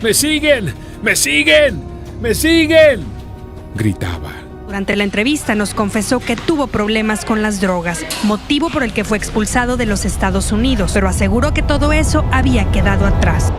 ¡Me siguen! ¡Me siguen! ¡Me siguen!, gritaba. Durante la entrevista nos confesó que tuvo problemas con las drogas, motivo por el que fue expulsado de los Estados Unidos, pero aseguró que todo eso había quedado atrás.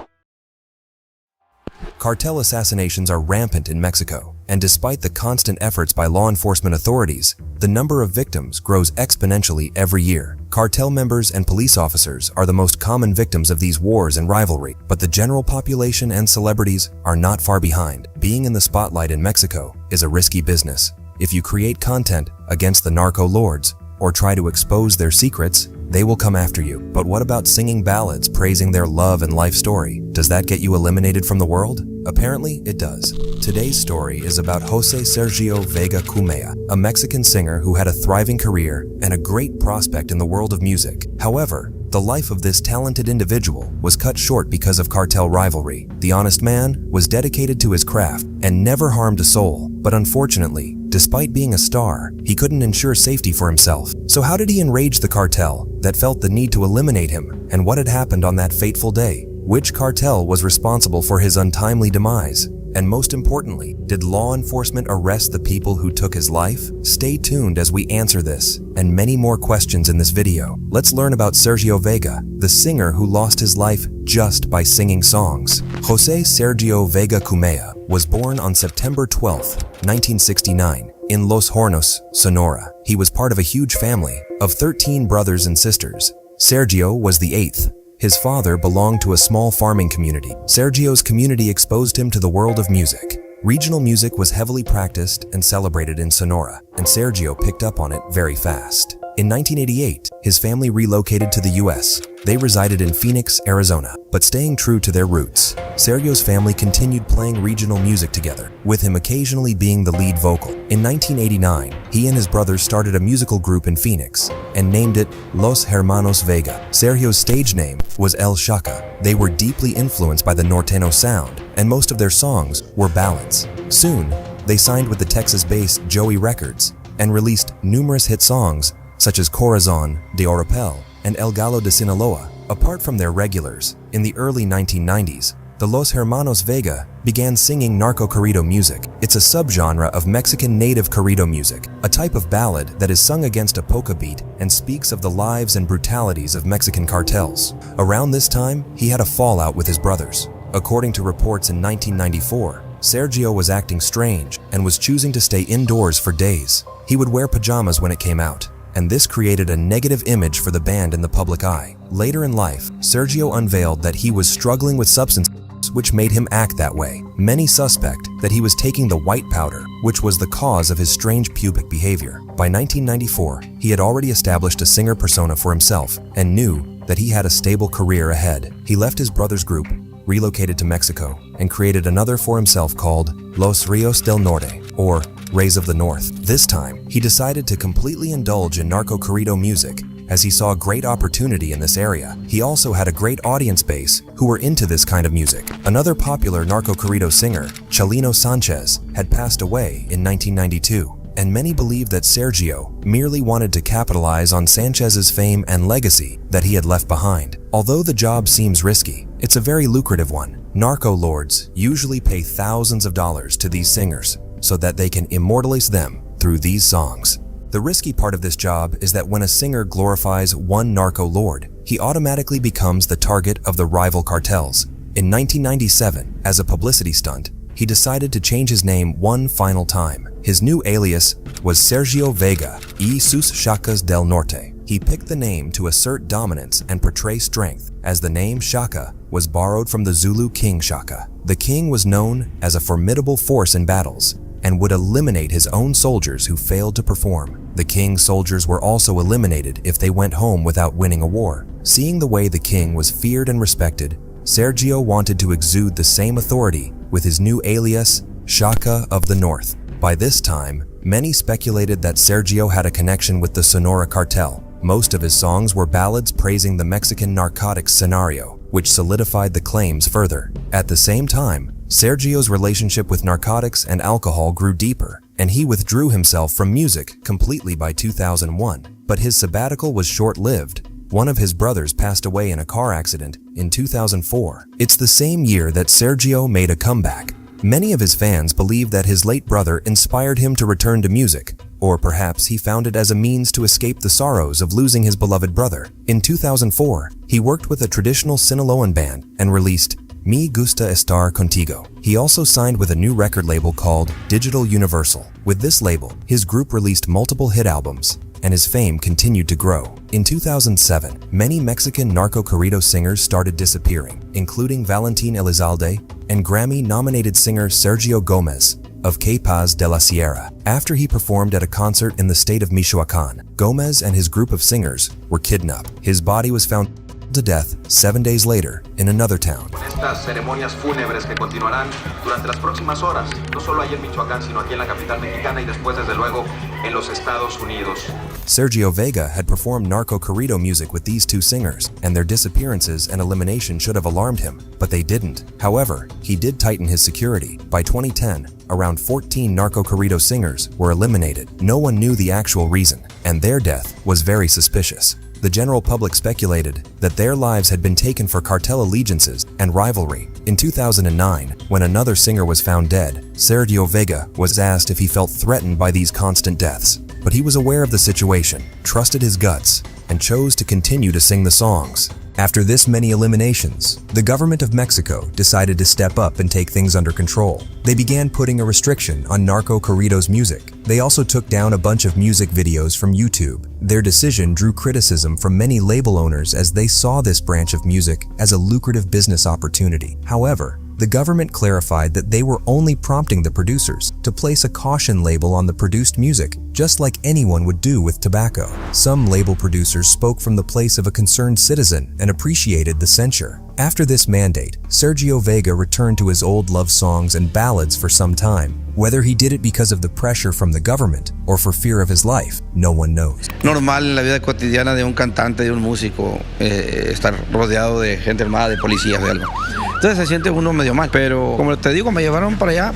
Cartel assassinations are rampant in Mexico, and despite the constant efforts by law enforcement authorities, the number of victims grows exponentially every year. Cartel members and police officers are the most common victims of these wars and rivalry, but the general population and celebrities are not far behind. Being in the spotlight in Mexico is a risky business. If you create content against the narco lords or try to expose their secrets, they will come after you. But what about singing ballads praising their love and life story? Does that get you eliminated from the world? Apparently, it does. Today's story is about Jose Sergio Vega Cumea, a Mexican singer who had a thriving career and a great prospect in the world of music. However, the life of this talented individual was cut short because of cartel rivalry. The honest man was dedicated to his craft and never harmed a soul. But unfortunately, despite being a star, he couldn't ensure safety for himself. So how did he enrage the cartel that felt the need to eliminate him? And what had happened on that fateful day? Which cartel was responsible for his untimely demise? And most importantly, did law enforcement arrest the people who took his life? Stay tuned as we answer this and many more questions in this video. Let's learn about Sergio Vega, the singer who lost his life just by singing songs. Jose Sergio Vega Cumea was born on September 12, 1969, in Los Hornos, Sonora. He was part of a huge family of 13 brothers and sisters. Sergio was the eighth. His father belonged to a small farming community. Sergio's community exposed him to the world of music. Regional music was heavily practiced and celebrated in Sonora, and Sergio picked up on it very fast. In 1988, his family relocated to the US. They resided in Phoenix, Arizona, but staying true to their roots. Sergio's family continued playing regional music together, with him occasionally being the lead vocal. In 1989, he and his brothers started a musical group in Phoenix and named it Los Hermanos Vega. Sergio's stage name was El Shaka. They were deeply influenced by the norteño sound, and most of their songs were ballads. Soon, they signed with the Texas-based Joey Records and released numerous hit songs such as Corazon de Oropel and El Gallo de Sinaloa. Apart from their regulars, in the early 1990s, the Los Hermanos Vega began singing narco corrido music. It's a subgenre of Mexican native corrido music, a type of ballad that is sung against a polka beat and speaks of the lives and brutalities of Mexican cartels. Around this time, he had a fallout with his brothers. According to reports in 1994, Sergio was acting strange and was choosing to stay indoors for days. He would wear pajamas when it came out, and this created a negative image for the band in the public eye. Later in life, Sergio unveiled that he was struggling with substances which made him act that way. Many suspect that he was taking the white powder, which was the cause of his strange pubic behavior. By 1994, he had already established a singer persona for himself and knew that he had a stable career ahead. He left his brother's group, relocated to Mexico, and created another for himself called Los Rios del Norte, or Rays of the North. This time, he decided to completely indulge in narco corrido music as he saw great opportunity in this area. He also had a great audience base who were into this kind of music. Another popular narco corrido singer, Chalino Sanchez, had passed away in 1992, and many believe that Sergio merely wanted to capitalize on Sanchez's fame and legacy that he had left behind. Although the job seems risky, it's a very lucrative one. Narco lords usually pay thousands of dollars to these singers so that they can immortalize them through these songs. The risky part of this job is that when a singer glorifies one narco lord, he automatically becomes the target of the rival cartels. In 1997, as a publicity stunt, he decided to change his name one final time. His new alias was Sergio Vega y sus Chacas del Norte. He picked the name to assert dominance and portray strength, as the name Shaka was borrowed from the Zulu king Shaka. The king was known as a formidable force in battles and would eliminate his own soldiers who failed to perform. The king's soldiers were also eliminated if they went home without winning a war. Seeing the way the king was feared and respected, Sergio wanted to exude the same authority with his new alias, Shaka of the North. By this time, many speculated that Sergio had a connection with the Sonora cartel. Most of his songs were ballads praising the Mexican narcotics scenario, which solidified the claims further. At the same time, Sergio's relationship with narcotics and alcohol grew deeper, and he withdrew himself from music completely by 2001. But his sabbatical was short-lived. One of his brothers passed away in a car accident in 2004. It's the same year that Sergio made a comeback. Many of his fans believe that his late brother inspired him to return to music, or perhaps he found it as a means to escape the sorrows of losing his beloved brother. In 2004, he worked with a traditional Sinaloan band and released Me Gusta Estar Contigo. He also signed with a new record label called Digital Universal. With this label, his group released multiple hit albums, and his fame continued to grow. In 2007, many Mexican narco-corrido singers started disappearing, including Valentin Elizalde and Grammy-nominated singer Sergio Gomez of Capaz de la Sierra. After he performed at a concert in the state of Michoacán, Gomez and his group of singers were kidnapped. His body was found to death 7 days later in another town. Estas ceremonias fúnebres que continuarán durante las próximas horas, no solo ahí en Michoacán, sino aquí en la capital mexicana y después, desde luego, en los Estados Unidos. Sergio Vega had performed narco-corrido music with these two singers, and their disappearances and elimination should have alarmed him, but they didn't. However, he did tighten his security. By 2010, around 14 narco-corrido singers were eliminated. No one knew the actual reason, and their death was very suspicious. The general public speculated that their lives had been taken for cartel allegiances and rivalry. In 2009, when another singer was found dead, Sergio Vega was asked if he felt threatened by these constant deaths. But he was aware of the situation, trusted his guts, and chose to continue to sing the songs. After this many eliminations, the government of Mexico decided to step up and take things under control. They began putting a restriction on narco-corridos music. They also took down a bunch of music videos from YouTube. Their decision drew criticism from many label owners as they saw this branch of music as a lucrative business opportunity. However, the government clarified that they were only prompting the producers to place a caution label on the produced music, just like anyone would do with tobacco. Some label producers spoke from the place of a concerned citizen and appreciated the censure. After this mandate, Sergio Vega returned to his old love songs and ballads for some time. Whether he did it because of the pressure from the government or for fear of his life, no one knows. Normal en la vida cotidiana de un cantante, de un músico, estar rodeado de gente armada, de policías, de algo. Entonces se siente uno medio mal, pero como te digo, me llevaron para allá.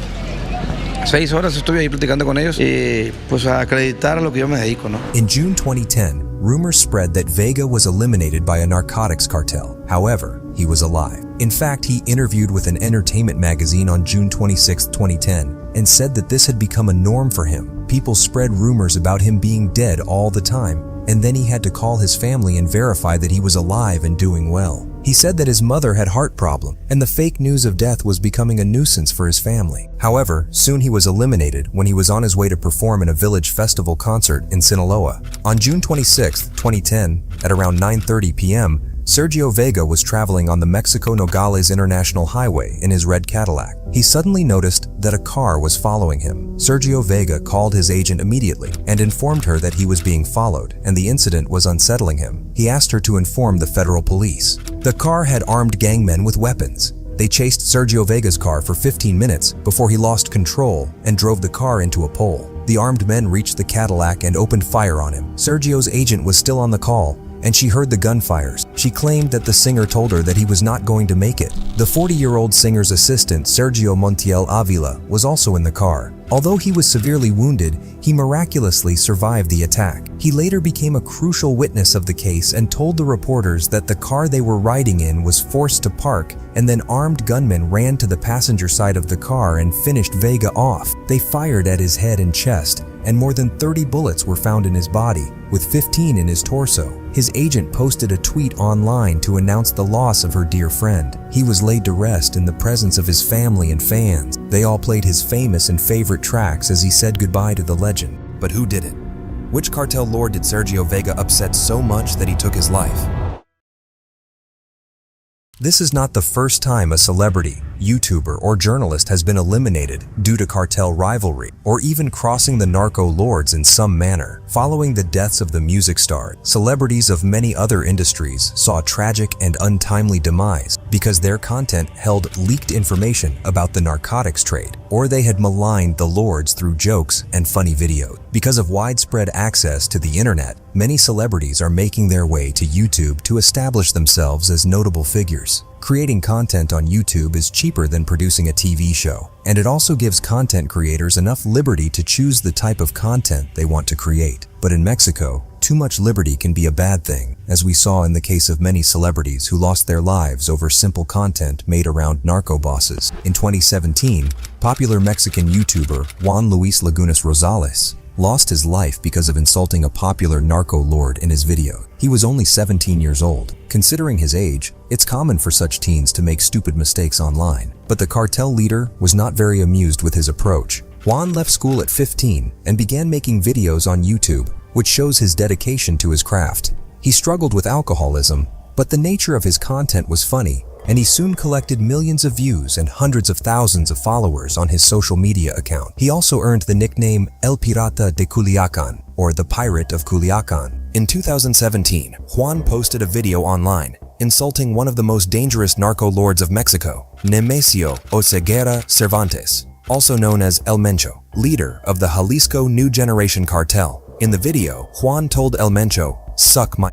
6 horas estuve ahí platicando con ellos y pues a acreditar a lo que yo me dedico, ¿no? In June 2010, rumors spread that Vega was eliminated by a narcotics cartel. However, he was alive. In fact, he interviewed with an entertainment magazine on June 26, 2010, and said that this had become a norm for him. People spread rumors about him being dead all the time, and then he had to call his family and verify that he was alive and doing well. He said that his mother had heart problem, and the fake news of death was becoming a nuisance for his family. However, soon he was eliminated when he was on his way to perform in a village festival concert in Sinaloa. On June 26, 2010, at around 9:30 p.m., Sergio Vega was traveling on the Mexico-Nogales International Highway in his red Cadillac. He suddenly noticed that a car was following him. Sergio Vega called his agent immediately and informed her that he was being followed and the incident was unsettling him. He asked her to inform the federal police. The car had armed gangmen with weapons. They chased Sergio Vega's car for 15 minutes before he lost control and drove the car into a pole. The armed men reached the Cadillac and opened fire on him. Sergio's agent was still on the call, and she heard the gunfires. She claimed that the singer told her that he was not going to make it. The 40-year-old singer's assistant, Sergio Montiel Avila, was also in the car. Although he was severely wounded, he miraculously survived the attack. He later became a crucial witness of the case and told the reporters that the car they were riding in was forced to park, and then armed gunmen ran to the passenger side of the car and finished Vega off. They fired at his head and chest, and more than 30 bullets were found in his body, with 15 in his torso. His agent posted a tweet online to announce the loss of her dear friend. He was laid to rest in the presence of his family and fans. They all played his famous and favorite tracks as he said goodbye to the legend. But who did it? Which cartel lord did Sergio Vega upset so much that he took his life? This is not the first time a celebrity, YouTuber, or journalist has been eliminated due to cartel rivalry, or even crossing the narco lords in some manner. Following the deaths of the music stars, celebrities of many other industries saw tragic and untimely demise because their content held leaked information about the narcotics trade, or they had maligned the lords through jokes and funny videos. Because of widespread access to the internet, many celebrities are making their way to YouTube to establish themselves as notable figures. Creating content on YouTube is cheaper than producing a TV show, and it also gives content creators enough liberty to choose the type of content they want to create. But in Mexico, too much liberty can be a bad thing, as we saw in the case of many celebrities who lost their lives over simple content made around narco bosses. In 2017, popular Mexican YouTuber Juan Luis Lagunas Rosales lost his life because of insulting a popular narco lord in his video. He was only 17 years old. Considering his age, it's common for such teens to make stupid mistakes online. But the cartel leader was not very amused with his approach. Juan left school at 15 and began making videos on YouTube, which shows his dedication to his craft. He struggled with alcoholism, but the nature of his content was funny, and he soon collected millions of views and hundreds of thousands of followers on his social media account. He also earned the nickname El Pirata de Culiacan, or the Pirate of Culiacan. In 2017, Juan posted a video online insulting one of the most dangerous narco lords of Mexico, Nemesio Oseguera Cervantes, also known as El Mencho, leader of the Jalisco New Generation Cartel. In the video, Juan told El Mencho, "Suck my..."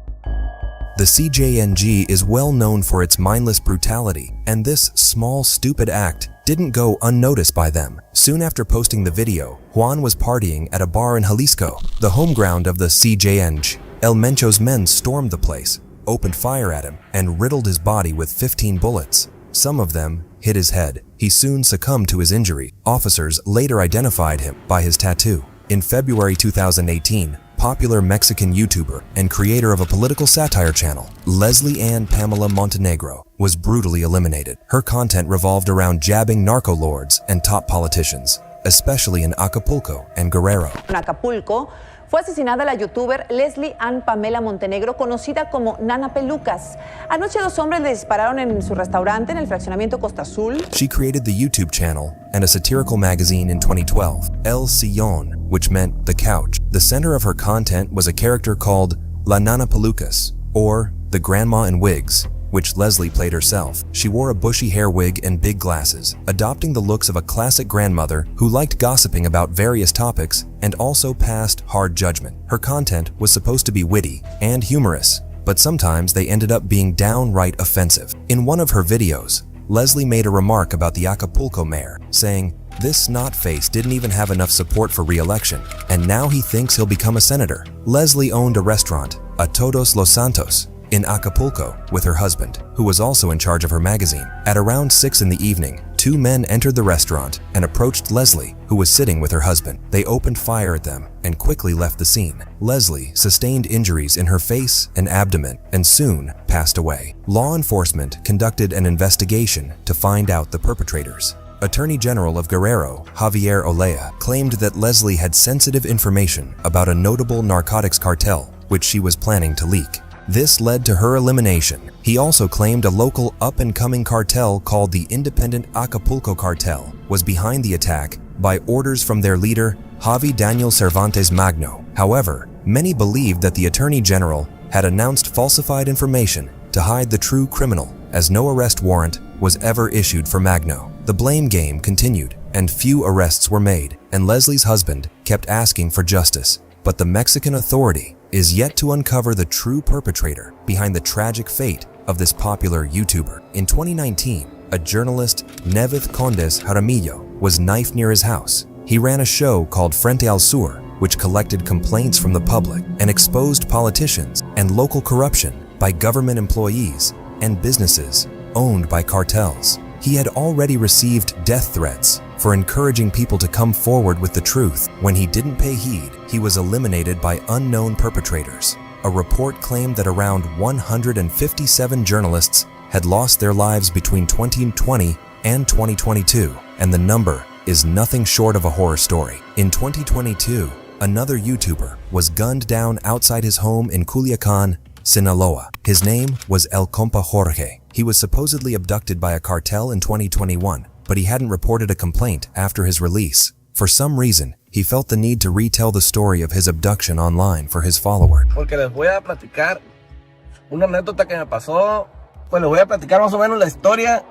The CJNG is well known for its mindless brutality, and this small, stupid act didn't go unnoticed by them. Soon after posting the video, Juan was partying at a bar in Jalisco, the home ground of the CJNG. El Mencho's men stormed the place, opened fire at him, and riddled his body with 15 bullets. Some of them hit his head. He soon succumbed to his injury. Officers later identified him by his tattoo. In February 2018, popular Mexican YouTuber and creator of a political satire channel, Leslie Ann Pamela Montenegro, was brutally eliminated. Her content revolved around jabbing narco lords and top politicians, especially in Acapulco and Guerrero. En Acapulco fue asesinada la youtuber Leslie Ann Pamela Montenegro, conocida como Nana Pelucas. Anoche 2 hombres le dispararon en su restaurante en el fraccionamiento Costa Azul. She created the YouTube channel and a satirical magazine in 2012, El Sillón, which meant the couch. The center of her content was a character called La Nana Pelucas, or the Grandma in Wigs, which Leslie played herself. She wore a bushy hair wig and big glasses, adopting the looks of a classic grandmother who liked gossiping about various topics and also passed hard judgment. Her content was supposed to be witty and humorous, but sometimes they ended up being downright offensive. In one of her videos, Leslie made a remark about the Acapulco mayor, saying, "This snot-face didn't even have enough support for re-election, and now he thinks he'll become a senator." Leslie owned a restaurant, a Todos Los Santos, in Acapulco with her husband, who was also in charge of her magazine. At around 6 in the evening, 2 men entered the restaurant and approached Leslie, who was sitting with her husband. They opened fire at them and quickly left the scene. Leslie sustained injuries in her face and abdomen and soon passed away. Law enforcement conducted an investigation to find out the perpetrators. Attorney General of Guerrero, Javier Olea, claimed that Leslie had sensitive information about a notable narcotics cartel, which she was planning to leak. This led to her elimination. He also claimed a local up-and-coming cartel called the Independent Acapulco Cartel was behind the attack by orders from their leader, Javi Daniel Cervantes Magno. However, many believed that the Attorney General had announced falsified information to hide the true criminal, as no arrest warrant was ever issued for Magno. The blame game continued, and few arrests were made, and Leslie's husband kept asking for justice. But the Mexican Authority is yet to uncover the true perpetrator behind the tragic fate of this popular YouTuber. In 2019, a journalist, Nevith Condes Jaramillo, was knifed near his house. He ran a show called Frente al Sur, which collected complaints from the public and exposed politicians and local corruption by government employees and businesses owned by cartels. He had already received death threats for encouraging people to come forward with the truth. When he didn't pay heed, he was eliminated by unknown perpetrators. A report claimed that around 157 journalists had lost their lives between 2020 and 2022, and the number is nothing short of a horror story. In 2022, another YouTuber was gunned down outside his home in Culiacan, Sinaloa. His name was El Compa Jorge. He was supposedly abducted by a cartel in 2021, but he hadn't reported a complaint after his release. For some reason, he felt the need to retell the story of his abduction online for his followers. Porque les voy a platicar una anécdota que me pasó. Pues les voy a platicar más o menos la historia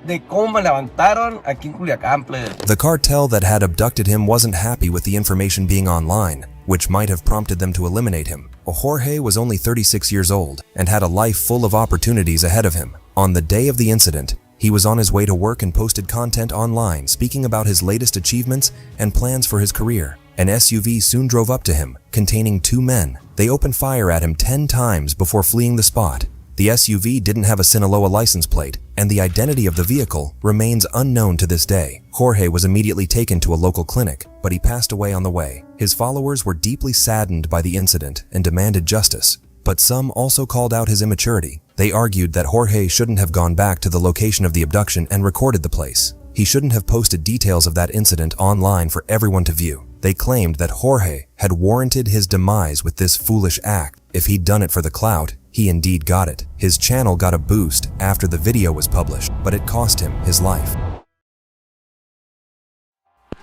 de cómo me levantaron aquí en Culiacán. The cartel that had abducted him wasn't happy with the information being online, which might have prompted them to eliminate him. Jorge was only 36 years old and had a life full of opportunities ahead of him. On the day of the incident, he was on his way to work and posted content online speaking about his latest achievements and plans for his career. An SUV soon drove up to him, containing 2 men. They opened fire at him 10 times before fleeing the spot. The SUV didn't have a Sinaloa license plate, and the identity of the vehicle remains unknown to this day. Jorge was immediately taken to a local clinic, but he passed away on the way. His followers were deeply saddened by the incident and demanded justice, but some also called out his immaturity. They argued that Jorge shouldn't have gone back to the location of the abduction and recorded the place. He shouldn't have posted details of that incident online for everyone to view. They claimed that Jorge had warranted his demise with this foolish act. If he'd done it for the clout, he indeed got it. His channel got a boost after the video was published, but it cost him his life.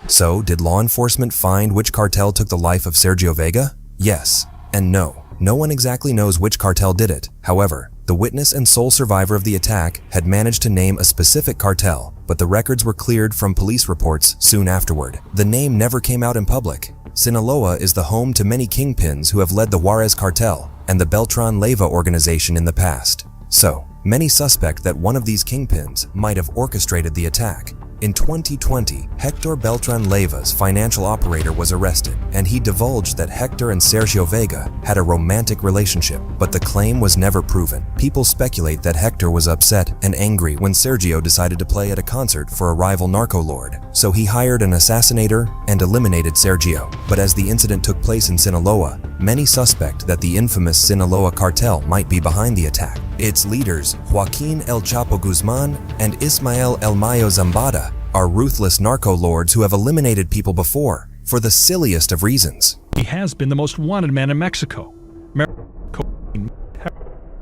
So, did law enforcement find which cartel took the life of Sergio Vega? Yes and no. No one exactly knows which cartel did it. However, the witness and sole survivor of the attack had managed to name a specific cartel, but the records were cleared from police reports soon afterward. The name never came out in public. Sinaloa is the home to many kingpins who have led the Juarez cartel and the Beltran Leyva organization in the past. So, many suspect that one of these kingpins might have orchestrated the attack. In 2020, Hector Beltran Leyva's financial operator was arrested, and he divulged that Hector and Sergio Vega had a romantic relationship, but the claim was never proven. People speculate that Hector was upset and angry when Sergio decided to play at a concert for a rival narco lord, so he hired an assassinator and eliminated Sergio. But as the incident took place in Sinaloa, many suspect that the infamous Sinaloa cartel might be behind the attack. Its leaders, Joaquin El Chapo Guzman and Ismael El Mayo Zambada, are ruthless narco lords who have eliminated people before, for the silliest of reasons. He has been the most wanted man in Mexico.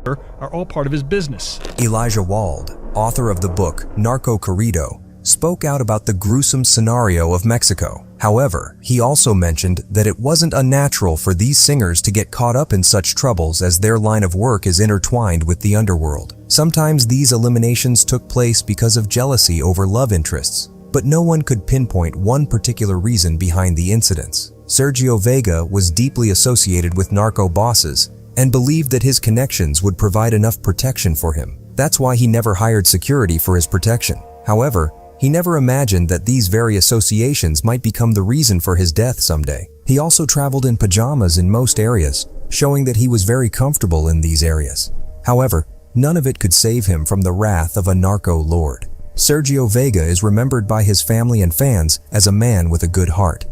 Are all part of his business. Elijah Wald, author of the book Narco Corrido, spoke out about the gruesome scenario of Mexico. However, he also mentioned that it wasn't unnatural for these singers to get caught up in such troubles as their line of work is intertwined with the underworld. Sometimes these eliminations took place because of jealousy over love interests, but no one could pinpoint one particular reason behind the incidents. Sergio Vega was deeply associated with narco bosses and believed that his connections would provide enough protection for him. That's why he never hired security for his protection. However, he never imagined that these very associations might become the reason for his death someday. He also traveled in pajamas in most areas, showing that he was very comfortable in these areas. However, none of it could save him from the wrath of a narco lord. Sergio Vega is remembered by his family and fans as a man with a good heart.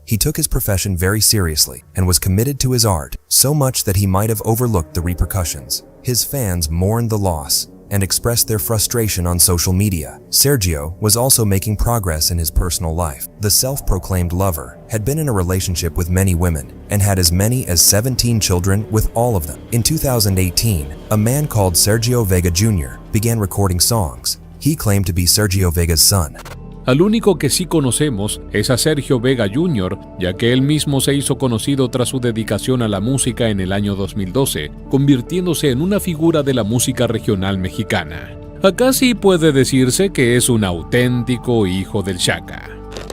He took his profession very seriously and was committed to his art, so much that he might have overlooked the repercussions. His fans mourned the loss and expressed their frustration on social media. Sergio was also making progress in his personal life. The self-proclaimed lover had been in a relationship with many women and had as many as 17 children with all of them. In 2018, a man called Sergio Vega Jr. began recording songs. He claimed to be Sergio Vega's son. Al único que sí conocemos es a Sergio Vega Jr., ya que él mismo se hizo conocido tras su dedicación a la música en el año 2012, convirtiéndose en una figura de la música regional mexicana. Acá sí puede decirse que es un auténtico hijo del Chaca.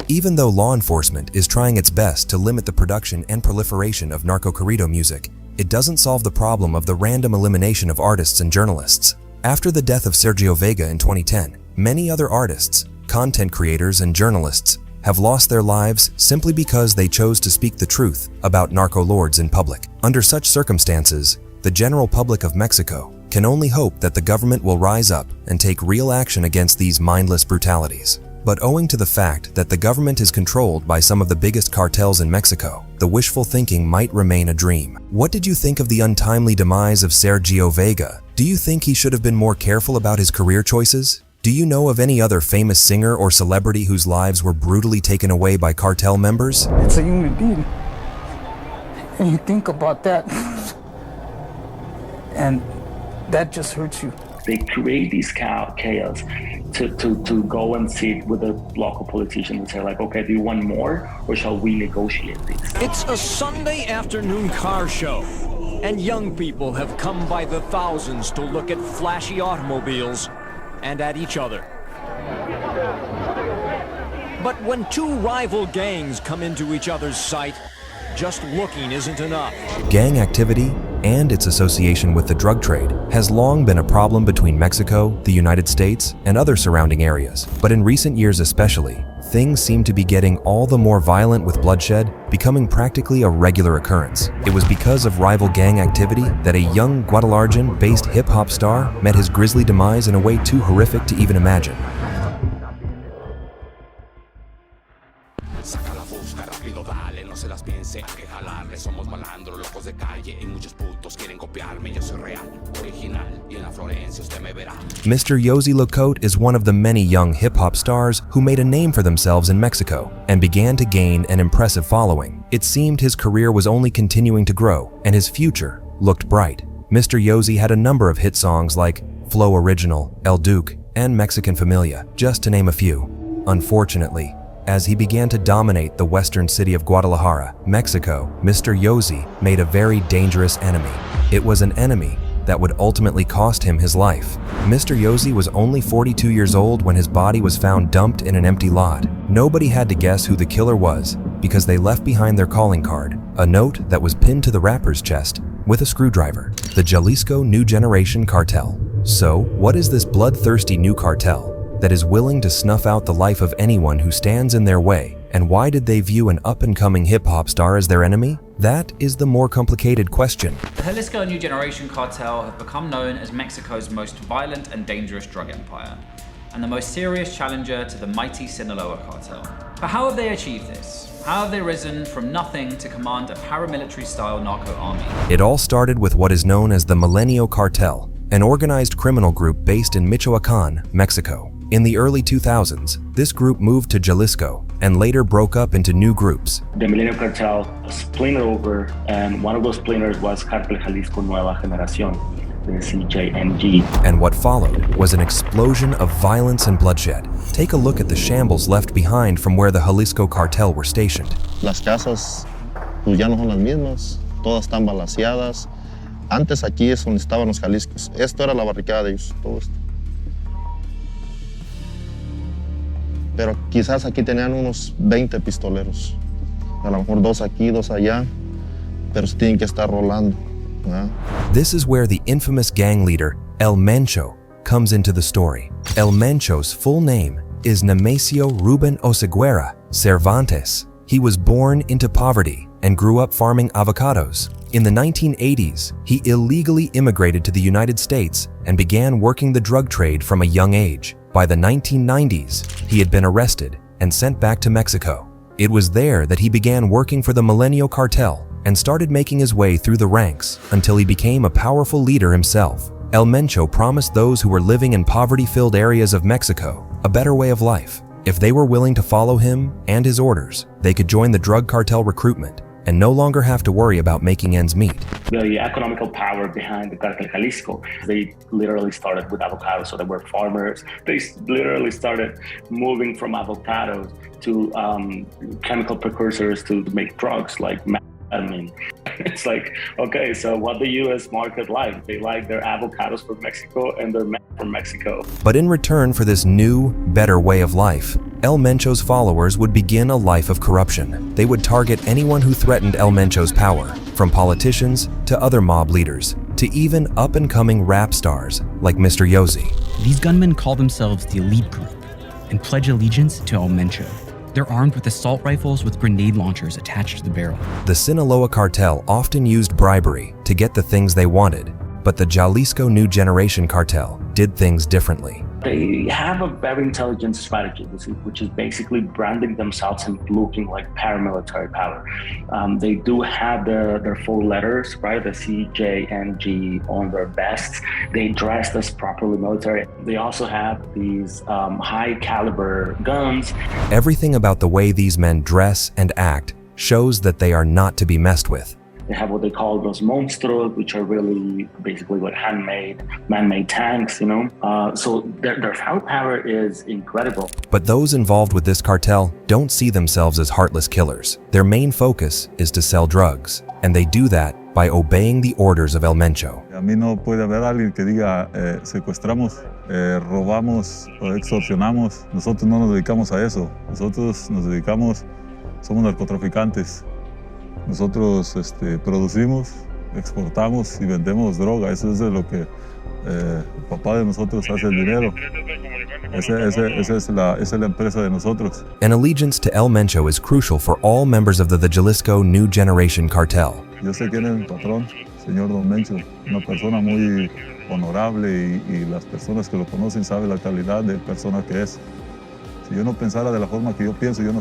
Even though law enforcement is trying its best to limit the production and proliferation of narco corrido music, it doesn't solve the problem of the random elimination of artists and journalists. After the death of Sergio Vega in 2010, many other artists, content creators and journalists have lost their lives simply because they chose to speak the truth about narco lords in public. Under such circumstances, the general public of Mexico can only hope that the government will rise up and take real action against these mindless brutalities. But owing to the fact that the government is controlled by some of the biggest cartels in Mexico, the wishful thinking might remain a dream. What did you think of the untimely demise of Sergio Vega? Do you think he should have been more careful about his career choices? Do you know of any other famous singer or celebrity whose lives were brutally taken away by cartel members? It's a human being. And you think about that, and that just hurts you. They create these chaos to go and sit with the local politicians and say like, okay, do you want more or shall we negotiate this? It's a Sunday afternoon car show, and young people have come by the thousands to look at flashy automobiles and at each other. But when two rival gangs come into each other's sight, just looking isn't enough. Gang activity and its association with the drug trade has long been a problem between Mexico, the United States, and other surrounding areas. But in recent years especially, things seem to be getting all the more violent, with bloodshed becoming practically a regular occurrence. It was because of rival gang activity that a young Guadalajaran-based hip-hop star met his grisly demise in a way too horrific to even imagine. Mr. Yosie Locote is one of the many young hip-hop stars who made a name for themselves in Mexico and began to gain an impressive following. It seemed his career was only continuing to grow and his future looked bright. Mr. Yosie had a number of hit songs like Flow Original, El Duque, and Mexican Familia, just to name a few. Unfortunately, as he began to dominate the western city of Guadalajara, Mexico, Mr. Yosie made a very dangerous enemy. It was an enemy that would ultimately cost him his life. Mr. Yosie was only 42 years old when his body was found dumped in an empty lot. Nobody had to guess who the killer was because they left behind their calling card, a note that was pinned to the rapper's chest with a screwdriver. The Jalisco New Generation Cartel. So, what is this bloodthirsty new cartel that is willing to snuff out the life of anyone who stands in their way? And why did they view an up-and-coming hip-hop star as their enemy? That is the more complicated question. The Jalisco New Generation Cartel have become known as Mexico's most violent and dangerous drug empire, and the most serious challenger to the mighty Sinaloa cartel. But how have they achieved this? How have they risen from nothing to command a paramilitary-style narco army? It all started with what is known as the Milenio Cartel, an organized criminal group based in Michoacan, Mexico. In the early 2000s, this group moved to Jalisco and later broke up into new groups. The Milenio Cartel splintered over, and one of those splinters was Cartel Jalisco Nueva Generación, the CJNG. And what followed was an explosion of violence and bloodshed. Take a look at the shambles left behind from where the Jalisco Cartel were stationed. Las casas pues ya no son las mismas, todas están balaceadas. Antes aquí es donde estaban los Jaliscos. Esto era la barricada de ellos, todo esto. Pero quizás aquí tenían unos 20 pistoleros. A lo mejor 2 aquí, 2 allá, pero tienen que estar rolando. ¿Verdad? This is where the infamous gang leader, El Mencho, comes into the story. El Mencho's full name is Nemesio Ruben Oseguera Cervantes. He was born into poverty and grew up farming avocados. In the 1980s, he illegally immigrated to the United States and began working the drug trade from a young age. By the 1990s, he had been arrested and sent back to Mexico. It was there that he began working for the Milenio Cartel and started making his way through the ranks until he became a powerful leader himself. El Mencho promised those who were living in poverty-filled areas of Mexico a better way of life. If they were willing to follow him and his orders, they could join the drug cartel recruitment and no longer have to worry about making ends meet. The economical power behind the Cartel Jalisco, they literally started with avocados, so they were farmers. They literally started moving from avocados to chemical precursors to make drugs like methamphetamine. It's like, okay, so what the U.S. market like? They like their avocados from Mexico and their meth from Mexico. But in return for this new, better way of life, El Mencho's followers would begin a life of corruption. They would target anyone who threatened El Mencho's power, from politicians to other mob leaders, to even up-and-coming rap stars like Mr. Yosie. These gunmen call themselves the elite group and pledge allegiance to El Mencho. They're armed with assault rifles with grenade launchers attached to the barrel. The Sinaloa cartel often used bribery to get the things they wanted, but the Jalisco New Generation Cartel did things differently. They have a very intelligent strategy, which is basically branding themselves and looking like paramilitary power. They do have their full letters, right? The CJNG on their vests. They dressed as properly military. They also have these high caliber guns. Everything about the way these men dress and act shows that they are not to be messed with. They have what they call those monstruos, which are really basically like man-made tanks, you know? So their firepower is incredible. But those involved with this cartel don't see themselves as heartless killers. Their main focus is to sell drugs, and they do that by obeying the orders of El Mencho. A mí no puede haber alguien que diga secuestramos, robamos o extorsionamos. Nosotros no nos dedicamos a eso. Nosotros nos dedicamos, somos narcotraficantes. Nosotros producimos exportamos y vendemos droga. Eso es de lo que el papá de nosotros hace el dinero. Esa es la empresa de nosotros. An allegiance to El Mencho is crucial for all members of the Jalisco New Generation Cartel. Yo sé quién es mi patrón, señor Don Mencho, una persona muy honorable y las personas que lo conocen saben la calidad de persona que es. Si yo no pensara de la forma que yo pienso, yo no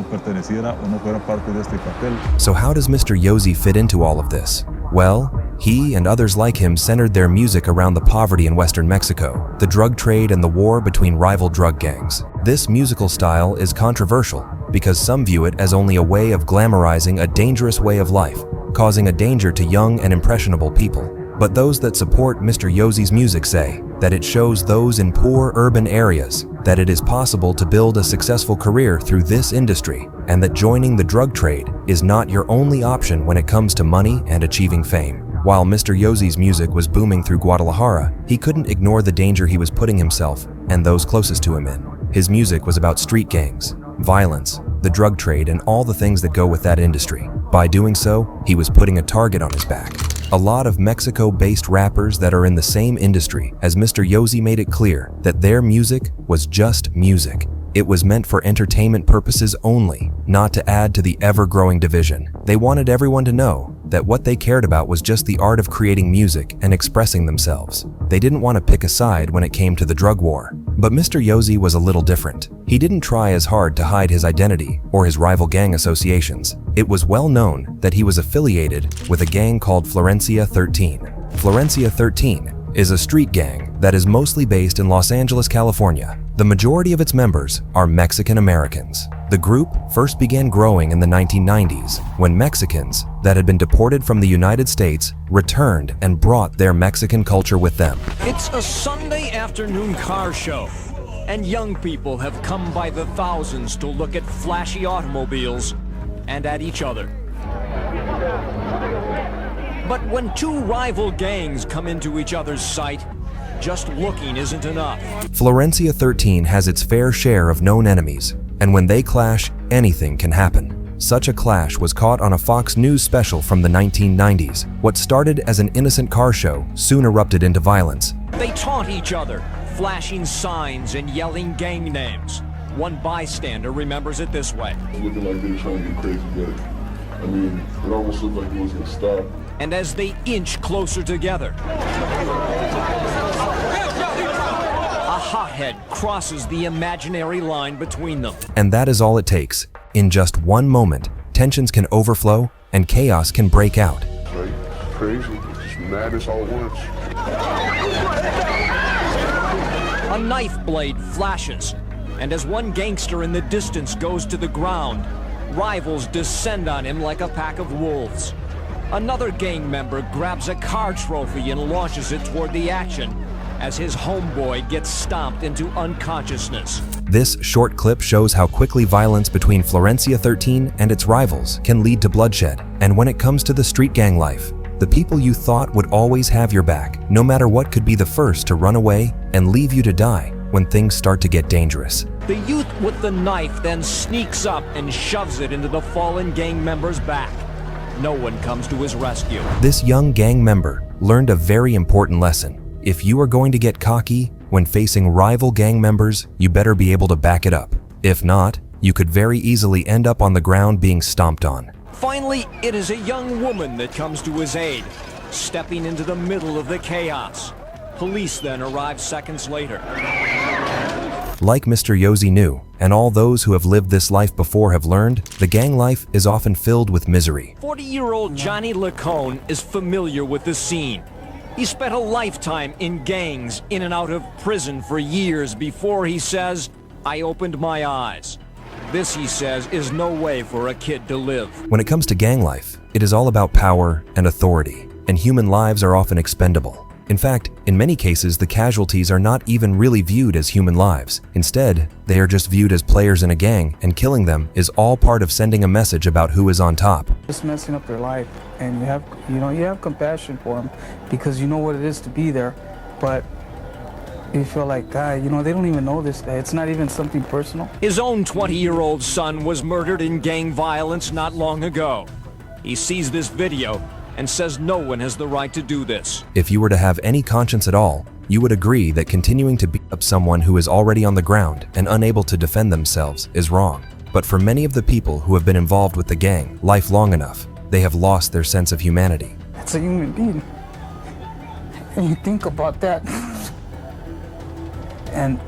perteneciera o no fuera parte de este cartel. So how does Mr. Yosie fit into all of this? Well, he and others like him centered their music around the poverty in Western Mexico, the drug trade, and the war between rival drug gangs. This musical style is controversial because some view it as only a way of glamorizing a dangerous way of life, causing a danger to young and impressionable people. But those that support Mr. Yosie's music say that it shows those in poor urban areas that it is possible to build a successful career through this industry, and that joining the drug trade is not your only option when it comes to money and achieving fame. While Mr. Yosie's music was booming through Guadalajara, he couldn't ignore the danger he was putting himself and those closest to him in. His music was about street gangs, violence, the drug trade, and all the things that go with that industry. By doing so, he was putting a target on his back. A lot of Mexico-based rappers that are in the same industry, as Mr. Yosie made it clear that their music was just music. It was meant for entertainment purposes only, not to add to the ever-growing division. They wanted everyone to know that what they cared about was just the art of creating music and expressing themselves. They didn't want to pick a side when it came to the drug war. But Mr. Yosie was a little different. He didn't try as hard to hide his identity or his rival gang associations. It was well known that he was affiliated with a gang called Florencia 13. Florencia 13 is a street gang that is mostly based in Los Angeles, California. The majority of its members are Mexican Americans. The group first began growing in the 1990s when Mexicans that had been deported from the United States returned and brought their Mexican culture with them. It's a Sunday afternoon car show, and young people have come by the thousands to look at flashy automobiles and at each other. But when two rival gangs come into each other's sight, just looking isn't enough. Florencia 13 has its fair share of known enemies, and when they clash, anything can happen. Such a clash was caught on a Fox News special from the 1990s. What started as an innocent car show soon erupted into violence. They taunt each other, flashing signs and yelling gang names. One bystander remembers it this way. Looking like they were trying to get crazy, but I mean, it almost looked like it was gonna stop. And as they inch closer together, a hothead crosses the imaginary line between them. And that is all it takes. In just one moment, tensions can overflow and chaos can break out. Like crazy, just madness all at once. A knife blade flashes, and as one gangster in the distance goes to the ground, rivals descend on him like a pack of wolves. Another gang member grabs a car trophy and launches it toward the action as his homeboy gets stomped into unconsciousness. This short clip shows how quickly violence between Florencia 13 and its rivals can lead to bloodshed. And when it comes to the street gang life, the people you thought would always have your back, no matter what, could be the first to run away and leave you to die when things start to get dangerous. The youth with the knife then sneaks up and shoves it into the fallen gang member's back. No one comes to his rescue. This young gang member learned a very important lesson. If you are going to get cocky when facing rival gang members, you better be able to back it up. If not, you could very easily end up on the ground being stomped on. Finally, it is a young woman that comes to his aid, stepping into the middle of the chaos. Police then arrive seconds later. Like Mr. Yosie knew, and all those who have lived this life before have learned, the gang life is often filled with misery. 40-year-old Yosie Locote is familiar with the scene. He spent a lifetime in gangs, in and out of prison for years before he says, "I opened my eyes." This, he says, is no way for a kid to live. When it comes to gang life, it is all about power and authority, and human lives are often expendable. In fact, in many cases, the casualties are not even really viewed as human lives. Instead, they are just viewed as players in a gang, and killing them is all part of sending a message about who is on top. Just messing up their life, and you have compassion for them because you know what it is to be there, but you feel like, God, they don't even know this guy. It's not even something personal. His own 20-year-old son was murdered in gang violence not long ago. He sees this video and says no one has the right to do this. If you were to have any conscience at all, you would agree that continuing to beat up someone who is already on the ground and unable to defend themselves is wrong. But for many of the people who have been involved with the gang life long enough, they have lost their sense of humanity. It's a human being. And you think about that, and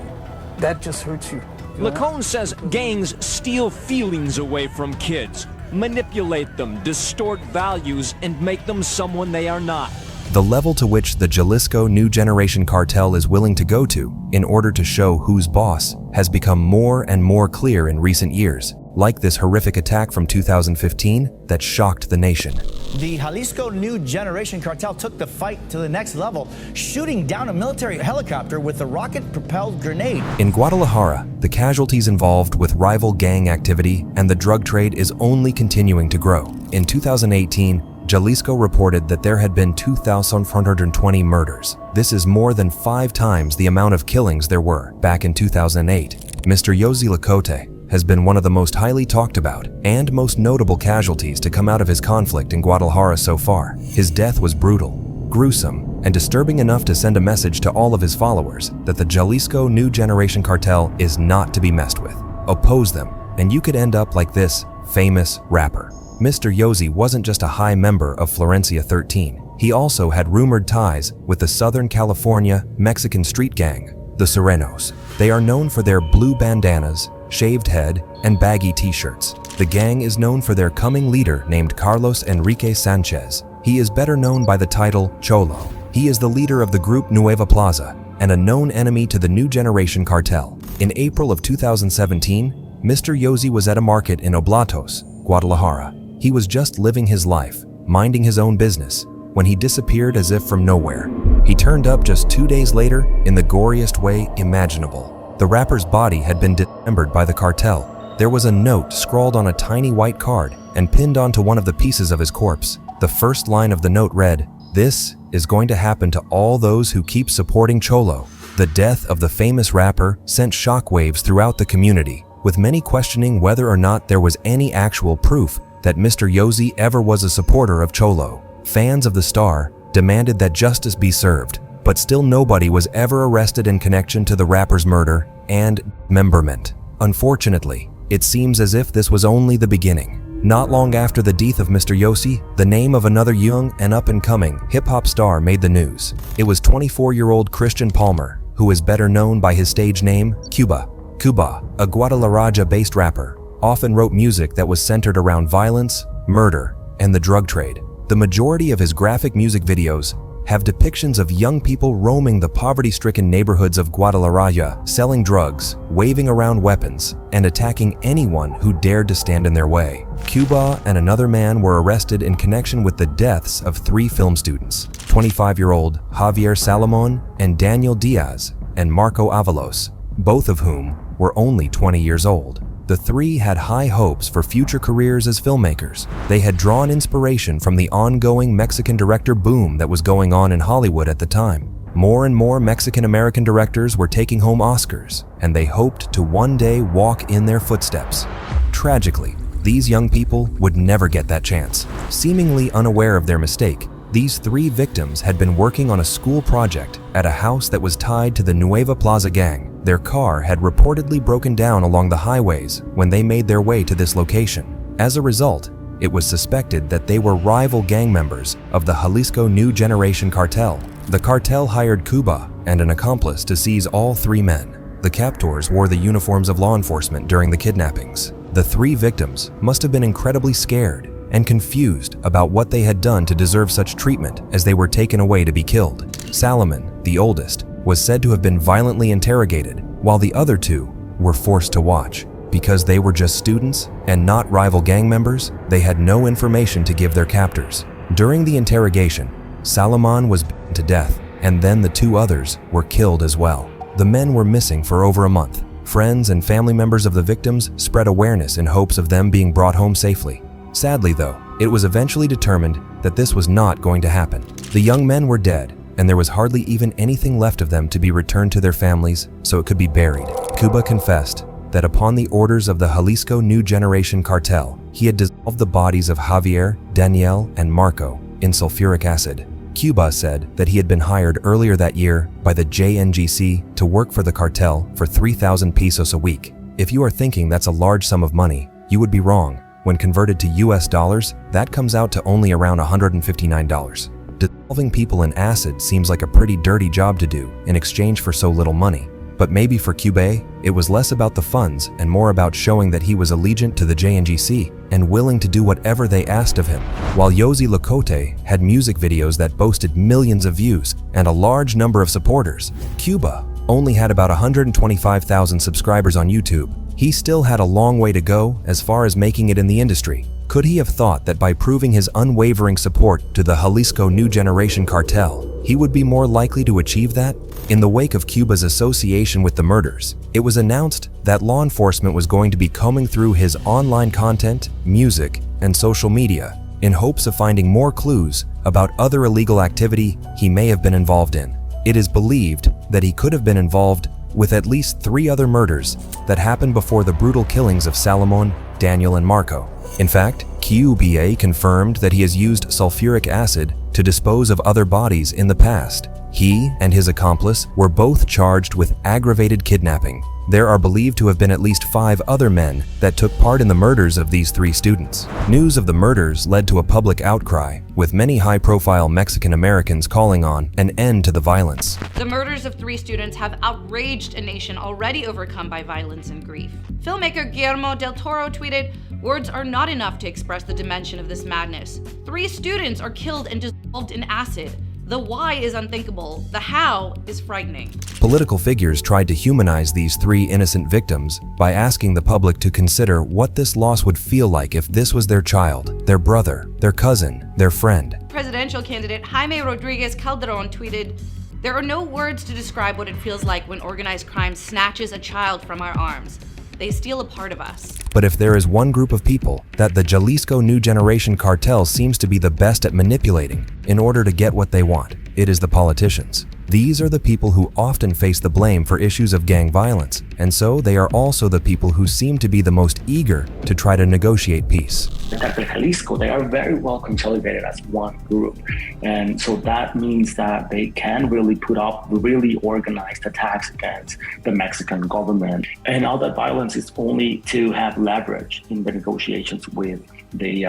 that just hurts you. Locote says gangs steal feelings away from kids, manipulate them, distort values, and make them someone they are not. The level to which the Jalisco New Generation Cartel is willing to go to in order to show who's boss has become more and more clear in recent years, like this horrific attack from 2015 that shocked the nation. The Jalisco New Generation Cartel took the fight to the next level, shooting down a military helicopter with a rocket-propelled grenade. In Guadalajara, the casualties involved with rival gang activity and the drug trade is only continuing to grow. In 2018, Jalisco reported that there had been 2,420 murders. This is more than 5 times the amount of killings there were back in 2008. Mr. Yosie Locote has been one of the most highly talked about and most notable casualties to come out of his conflict in Guadalajara so far. His death was brutal, gruesome, and disturbing enough to send a message to all of his followers that the Jalisco New Generation Cartel is not to be messed with. Oppose them, and you could end up like this famous rapper. Mr. Yosie wasn't just a high member of Florencia 13. He also had rumored ties with the Southern California Mexican street gang, the Serenos. They are known for their blue bandanas, shaved head, and baggy t-shirts. The gang is known for their coming leader named Carlos Enrique Sanchez. He is better known by the title Cholo. He is the leader of the group Nueva Plaza and a known enemy to the New Generation Cartel. In April of 2017, Mr. Yosie was at a market in Oblatos, Guadalajara. He was just living his life, minding his own business, when he disappeared as if from nowhere. He turned up just 2 days later in the goriest way imaginable. The rapper's body had been dismembered by the cartel. There was a note scrawled on a tiny white card and pinned onto one of the pieces of his corpse. The first line of the note read, "This is going to happen to all those who keep supporting Cholo." The death of the famous rapper sent shockwaves throughout the community, with many questioning whether or not there was any actual proof that Mr. Yosie ever was a supporter of Cholo. Fans of the star demanded that justice be served, but still nobody was ever arrested in connection to the rapper's murder and dismemberment. Unfortunately, it seems as if this was only the beginning. Not long after the death of Mr. Yosie, the name of another young and up-and-coming hip-hop star made the news. It was 24-year-old Christian Palmer, who is better known by his stage name, Cuba. Cuba, a Guadalajara-based rapper, often wrote music that was centered around violence, murder, and the drug trade. The majority of his graphic music videos have depictions of young people roaming the poverty-stricken neighborhoods of Guadalajara, selling drugs, waving around weapons, and attacking anyone who dared to stand in their way. Cuba and another man were arrested in connection with the deaths of 3 film students, 25-year-old Javier Salomon and Daniel Diaz and Marco Avalos, both of whom were only 20 years old. The 3 had high hopes for future careers as filmmakers. They had drawn inspiration from the ongoing Mexican director boom that was going on in Hollywood at the time. More and more Mexican-American directors were taking home Oscars, and they hoped to one day walk in their footsteps. Tragically, these young people would never get that chance. Seemingly unaware of their mistake, these 3 victims had been working on a school project at a house that was tied to the Nueva Plaza gang. Their car had reportedly broken down along the highways when they made their way to this location. As a result, it was suspected that they were rival gang members of the Jalisco New Generation Cartel. The cartel hired Cuba and an accomplice to seize all 3 men. The captors wore the uniforms of law enforcement during the kidnappings. The 3 victims must have been incredibly scared and confused about what they had done to deserve such treatment as they were taken away to be killed. Salomon, the oldest, was said to have been violently interrogated, while the other 2 were forced to watch. Because they were just students and not rival gang members, they had no information to give their captors. During the interrogation, Salomon was beaten to death, and then the 2 others were killed as well. The men were missing for over a month. Friends and family members of the victims spread awareness in hopes of them being brought home safely. Sadly though, it was eventually determined that this was not going to happen. The young men were dead, and there was hardly even anything left of them to be returned to their families so it could be buried. Cuba confessed that upon the orders of the Jalisco New Generation Cartel, he had dissolved the bodies of Javier, Daniel, and Marco in sulfuric acid. Cuba said that he had been hired earlier that year by the JNGC to work for the cartel for 3,000 pesos a week. If you are thinking that's a large sum of money, you would be wrong. When converted to US dollars, that comes out to only around $159. Dissolving people in acid seems like a pretty dirty job to do in exchange for so little money. But maybe for Cuba, it was less about the funds and more about showing that he was allegiant to the JNGC and willing to do whatever they asked of him. While Yosie Locote had music videos that boasted millions of views and a large number of supporters, Cuba only had about 125,000 subscribers on YouTube. He still had a long way to go as far as making it in the industry. Could he have thought that by proving his unwavering support to the Jalisco New Generation Cartel, he would be more likely to achieve that? In the wake of Cuba's association with the murders, it was announced that law enforcement was going to be combing through his online content, music, and social media in hopes of finding more clues about other illegal activity he may have been involved in. It is believed that he could have been involved with at least 3 other murders that happened before the brutal killings of Salomon, Daniel, and Marco. In fact, Cuba confirmed that he has used sulfuric acid to dispose of other bodies in the past. He and his accomplice were both charged with aggravated kidnapping. There are believed to have been at least 5 other men that took part in the murders of these 3 students. News of the murders led to a public outcry, with many high-profile Mexican Americans calling on an end to the violence. The murders of 3 students have outraged a nation already overcome by violence and grief. Filmmaker Guillermo del Toro tweeted, "Words are not enough to express the dimension of this madness. 3 students are killed and dissolved in acid. The why is unthinkable. The how is frightening." Political figures tried to humanize these 3 innocent victims by asking the public to consider what this loss would feel like if this was their child, their brother, their cousin, their friend. Presidential candidate Jaime Rodriguez Calderon tweeted, "There are no words to describe what it feels like when organized crime snatches a child from our arms. They steal a part of us." But if there is one group of people that the Jalisco New Generation Cartel seems to be the best at manipulating in order to get what they want, it is the politicians. These are the people who often face the blame for issues of gang violence, and so they are also the people who seem to be the most eager to try to negotiate peace. The Cartel Jalisco, they are very well consolidated as one group. And so that means that they can really put up really organized attacks against the Mexican government. And all that violence is only to have leverage in the negotiations with the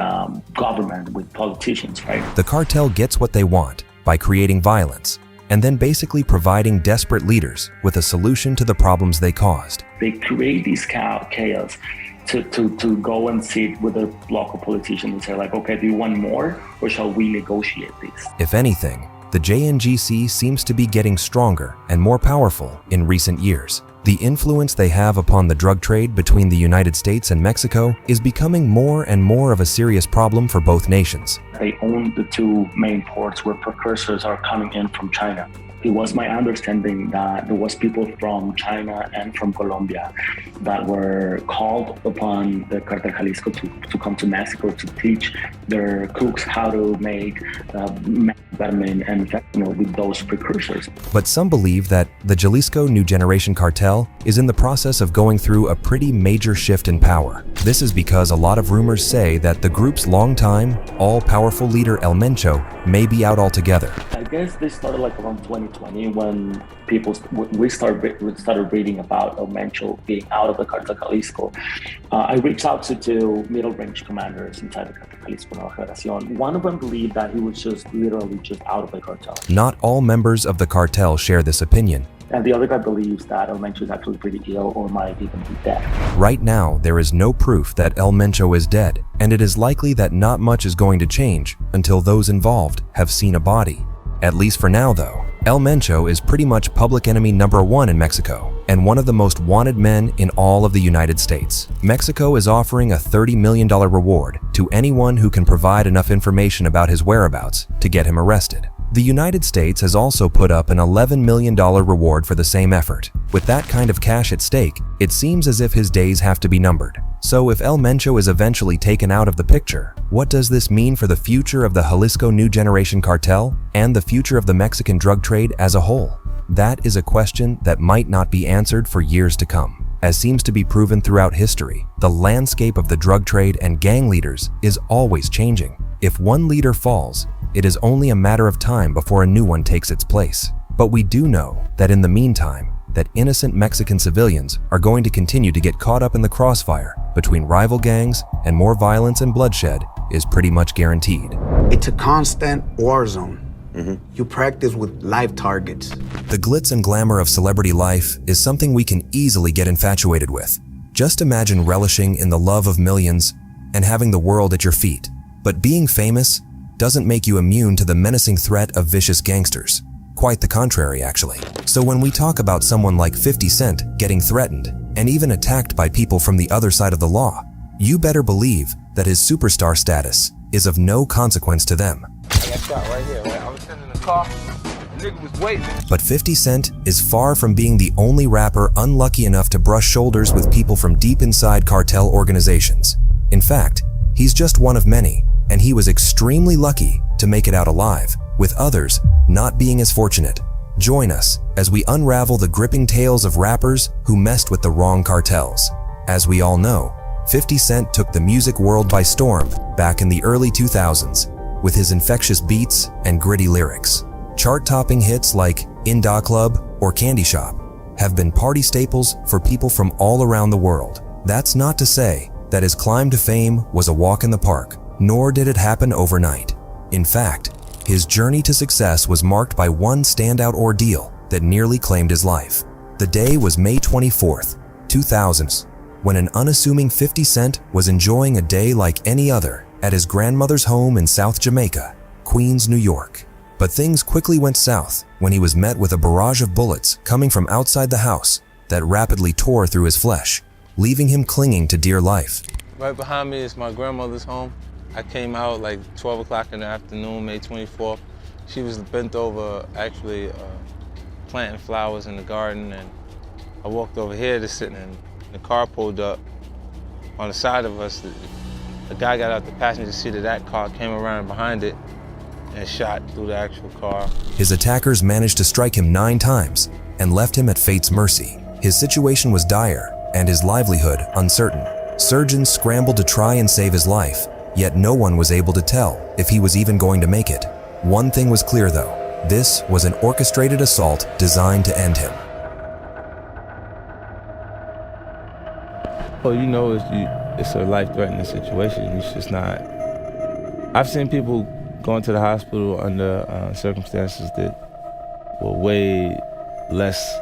government, with politicians, right? The cartel gets what they want by creating violence, and then basically providing desperate leaders with a solution to the problems they caused. They create this chaos to go and sit with the local politicians and say like, okay, do you want more or shall we negotiate this? If anything, the JNGC seems to be getting stronger and more powerful in recent years. The influence they have upon the drug trade between the United States and Mexico is becoming more and more of a serious problem for both nations. They own the 2 main ports where precursors are coming in from China. It was my understanding that there was people from China and from Colombia that were called upon the Cartel Jalisco to come to Mexico to teach their cooks how to make methamphetamine and fentanyl with those precursors. But some believe that the Jalisco New Generation Cartel is in the process of going through a pretty major shift in power. This is because a lot of rumors say that the group's longtime, all-powerful leader El Mencho may be out altogether. I guess they started like around 2020 when we started reading about El Mencho being out of the Cartel Jalisco. I reached out to middle range commanders inside the Cartel Jalisco Nueva Generación. One of them believed that he was literally just out of the cartel. Not all members of the cartel share this opinion. And the other guy believes that El Mencho is actually pretty ill or might even be dead. Right now, there is no proof that El Mencho is dead, and it is likely that not much is going to change until those involved have seen a body. At least for now, though, El Mencho is pretty much public enemy #1 in Mexico, and one of the most wanted men in all of the United States. Mexico is offering a $30 million reward to anyone who can provide enough information about his whereabouts to get him arrested. The United States has also put up an $11 million reward for the same effort. With that kind of cash at stake, it seems as if his days have to be numbered. So if El Mencho is eventually taken out of the picture, what does this mean for the future of the Jalisco New Generation Cartel and the future of the Mexican drug trade as a whole? That is a question that might not be answered for years to come. As seems to be proven throughout history, the landscape of the drug trade and gang leaders is always changing. If one leader falls, it is only a matter of time before a new one takes its place. But we do know that in the meantime, that innocent Mexican civilians are going to continue to get caught up in the crossfire between rival gangs, and more violence and bloodshed is pretty much guaranteed. It's a constant war zone. You practice with live targets. The glitz and glamour of celebrity life is something we can easily get infatuated with. Just imagine relishing in the love of millions and having the world at your feet. But being famous doesn't make you immune to the menacing threat of vicious gangsters. Quite the contrary, actually. So when we talk about someone like 50 Cent getting threatened and even attacked by people from the other side of the law, you better believe that his superstar status is of no consequence to them. I got shot right here, right? I was sitting in the car, the nigga was waiting. But 50 Cent is far from being the only rapper unlucky enough to brush shoulders with people from deep inside cartel organizations. In fact, he's just one of many, and he was extremely lucky to make it out alive, with others not being as fortunate. Join us as we unravel the gripping tales of rappers who messed with the wrong cartels. As we all know, 50 Cent took the music world by storm back in the early 2000s with his infectious beats and gritty lyrics. Chart-topping hits like In Da Club or Candy Shop have been party staples for people from all around the world. That's not to say that his climb to fame was a walk in the park, nor did it happen overnight. In fact, his journey to success was marked by one standout ordeal that nearly claimed his life. The day was May 24th, 2000s, when an unassuming 50 Cent was enjoying a day like any other at his grandmother's home in South Jamaica, Queens, New York. But things quickly went south when he was met with a barrage of bullets coming from outside the house that rapidly tore through his flesh, leaving him clinging to dear life. Right behind me is my grandmother's home. I came out like 12 o'clock in the afternoon, May 24th. She was bent over, actually planting flowers in the garden, and I walked over here to sit, and the car pulled up. On the side of us, the guy got out the passenger seat of that car, came around behind it, and shot through the actual car. His attackers managed to strike him 9 times and left him at fate's mercy. His situation was dire and his livelihood uncertain. Surgeons scrambled to try and save his life, yet no one was able to tell if he was even going to make it. One thing was clear though, this was an orchestrated assault designed to end him. Well, you know it's a life-threatening situation. It's just not. I've seen people going to the hospital under circumstances that were way less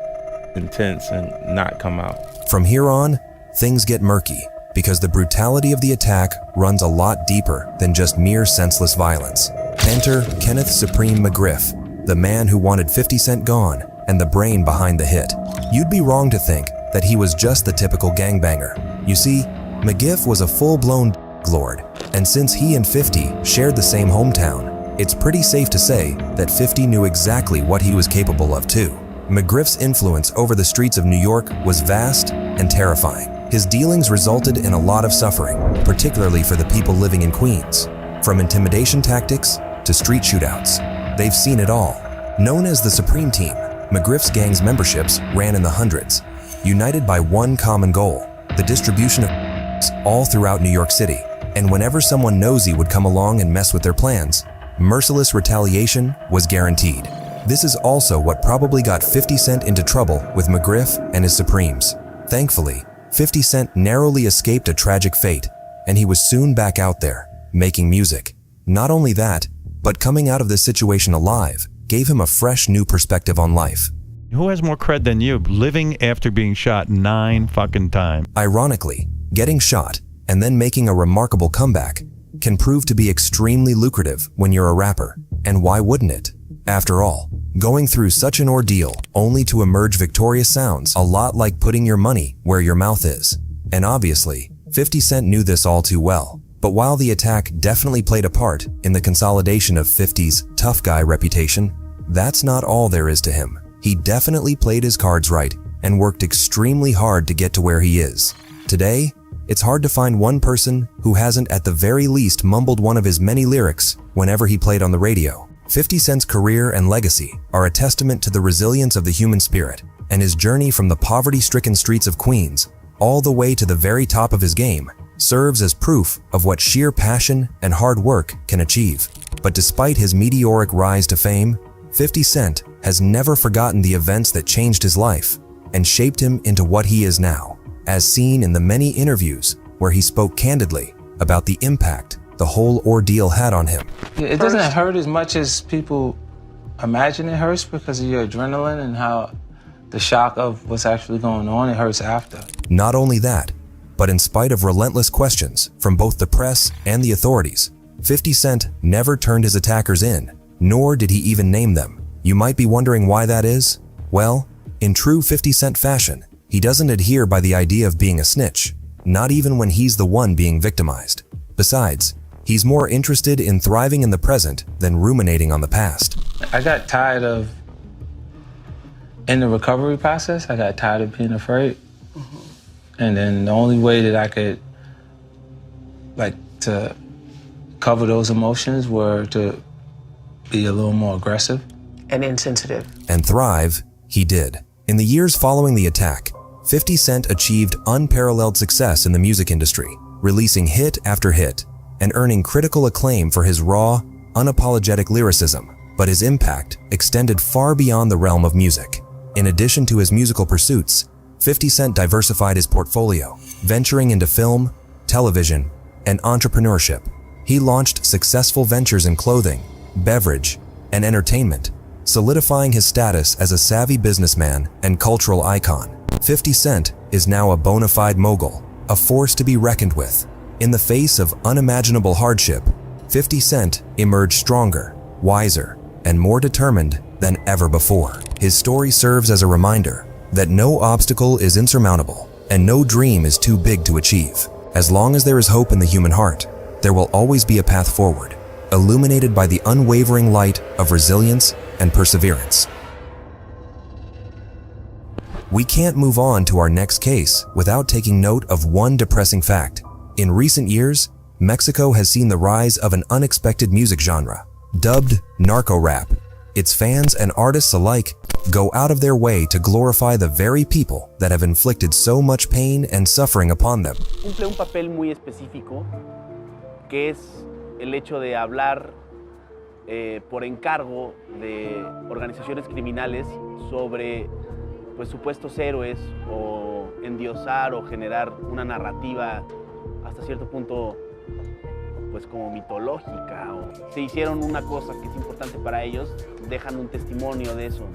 intense and not come out. From here on, things get murky because the brutality of the attack runs a lot deeper than just mere senseless violence. Enter Kenneth Supreme McGriff, the man who wanted 50 Cent gone and the brain behind the hit. You'd be wrong to think that he was just the typical gangbanger. You see, McGriff was a full-blown lord, and since he and 50 shared the same hometown, it's pretty safe to say that 50 knew exactly what he was capable of too. McGriff's influence over the streets of New York was vast and terrifying. His dealings resulted in a lot of suffering, particularly for the people living in Queens. From intimidation tactics to street shootouts, they've seen it all. Known as the Supreme Team, McGriff's gang's memberships ran in the hundreds, united by one common goal: the distribution of all throughout New York City. And whenever someone nosy would come along and mess with their plans, merciless retaliation was guaranteed. This is also what probably got 50 Cent into trouble with McGriff and his Supremes. Thankfully, 50 Cent narrowly escaped a tragic fate, and he was soon back out there, making music. Not only that, but coming out of this situation alive gave him a fresh new perspective on life. Who has more cred than you, living after being shot 9 fucking times? Ironically, getting shot and then making a remarkable comeback can prove to be extremely lucrative when you're a rapper. And why wouldn't it? After all, going through such an ordeal only to emerge victorious sounds a lot like putting your money where your mouth is. And obviously, 50 Cent knew this all too well. But while the attack definitely played a part in the consolidation of 50's tough guy reputation, that's not all there is to him. He definitely played his cards right and worked extremely hard to get to where he is. Today, it's hard to find one person who hasn't at the very least mumbled one of his many lyrics whenever he played on the radio. 50 Cent's career and legacy are a testament to the resilience of the human spirit, and his journey from the poverty-stricken streets of Queens all the way to the very top of his game serves as proof of what sheer passion and hard work can achieve. But despite his meteoric rise to fame, 50 Cent has never forgotten the events that changed his life and shaped him into what he is now, as seen in the many interviews where he spoke candidly about the impact the whole ordeal had on him. It doesn't hurt as much as people imagine it hurts because of your adrenaline and how the shock of what's actually going on, it hurts after. Not only that, but in spite of relentless questions from both the press and the authorities, 50 Cent never turned his attackers in, nor did he even name them. You might be wondering why that is? Well, in true 50 Cent fashion, he doesn't adhere by the idea of being a snitch, not even when he's the one being victimized. Besides, he's more interested in thriving in the present than ruminating on the past. I got tired of, in the recovery process, I got tired of being afraid. And then the only way that I could, to cover those emotions were to be a little more aggressive. And insensitive. And thrive, he did. In the years following the attack, 50 Cent achieved unparalleled success in the music industry, releasing hit after hit and earning critical acclaim for his raw, unapologetic lyricism. But his impact extended far beyond the realm of music. In addition to his musical pursuits, 50 Cent diversified his portfolio, venturing into film, television, and entrepreneurship. He launched successful ventures in clothing, beverage, and entertainment, solidifying his status as a savvy businessman and cultural icon. 50 Cent is now a bona fide mogul, a force to be reckoned with. In the face of unimaginable hardship, 50 Cent emerged stronger, wiser, and more determined than ever before. His story serves as a reminder that no obstacle is insurmountable and no dream is too big to achieve. As long as there is hope in the human heart, there will always be a path forward, illuminated by the unwavering light of resilience and perseverance. We can't move on to our next case without taking note of one depressing fact. In recent years, Mexico has seen the rise of an unexpected music genre, dubbed narco rap. Its fans and artists alike go out of their way to glorify the very people that have inflicted so much pain and suffering upon them. Cumple un papel muy específico, que es el hecho de hablar por encargo de organizaciones criminales sobre supuestos héroes o endiosar o generar una narrativa hasta cierto punto como mitológica, o se hicieron una cosa que es importante para ellos, dejan un testimonio de eso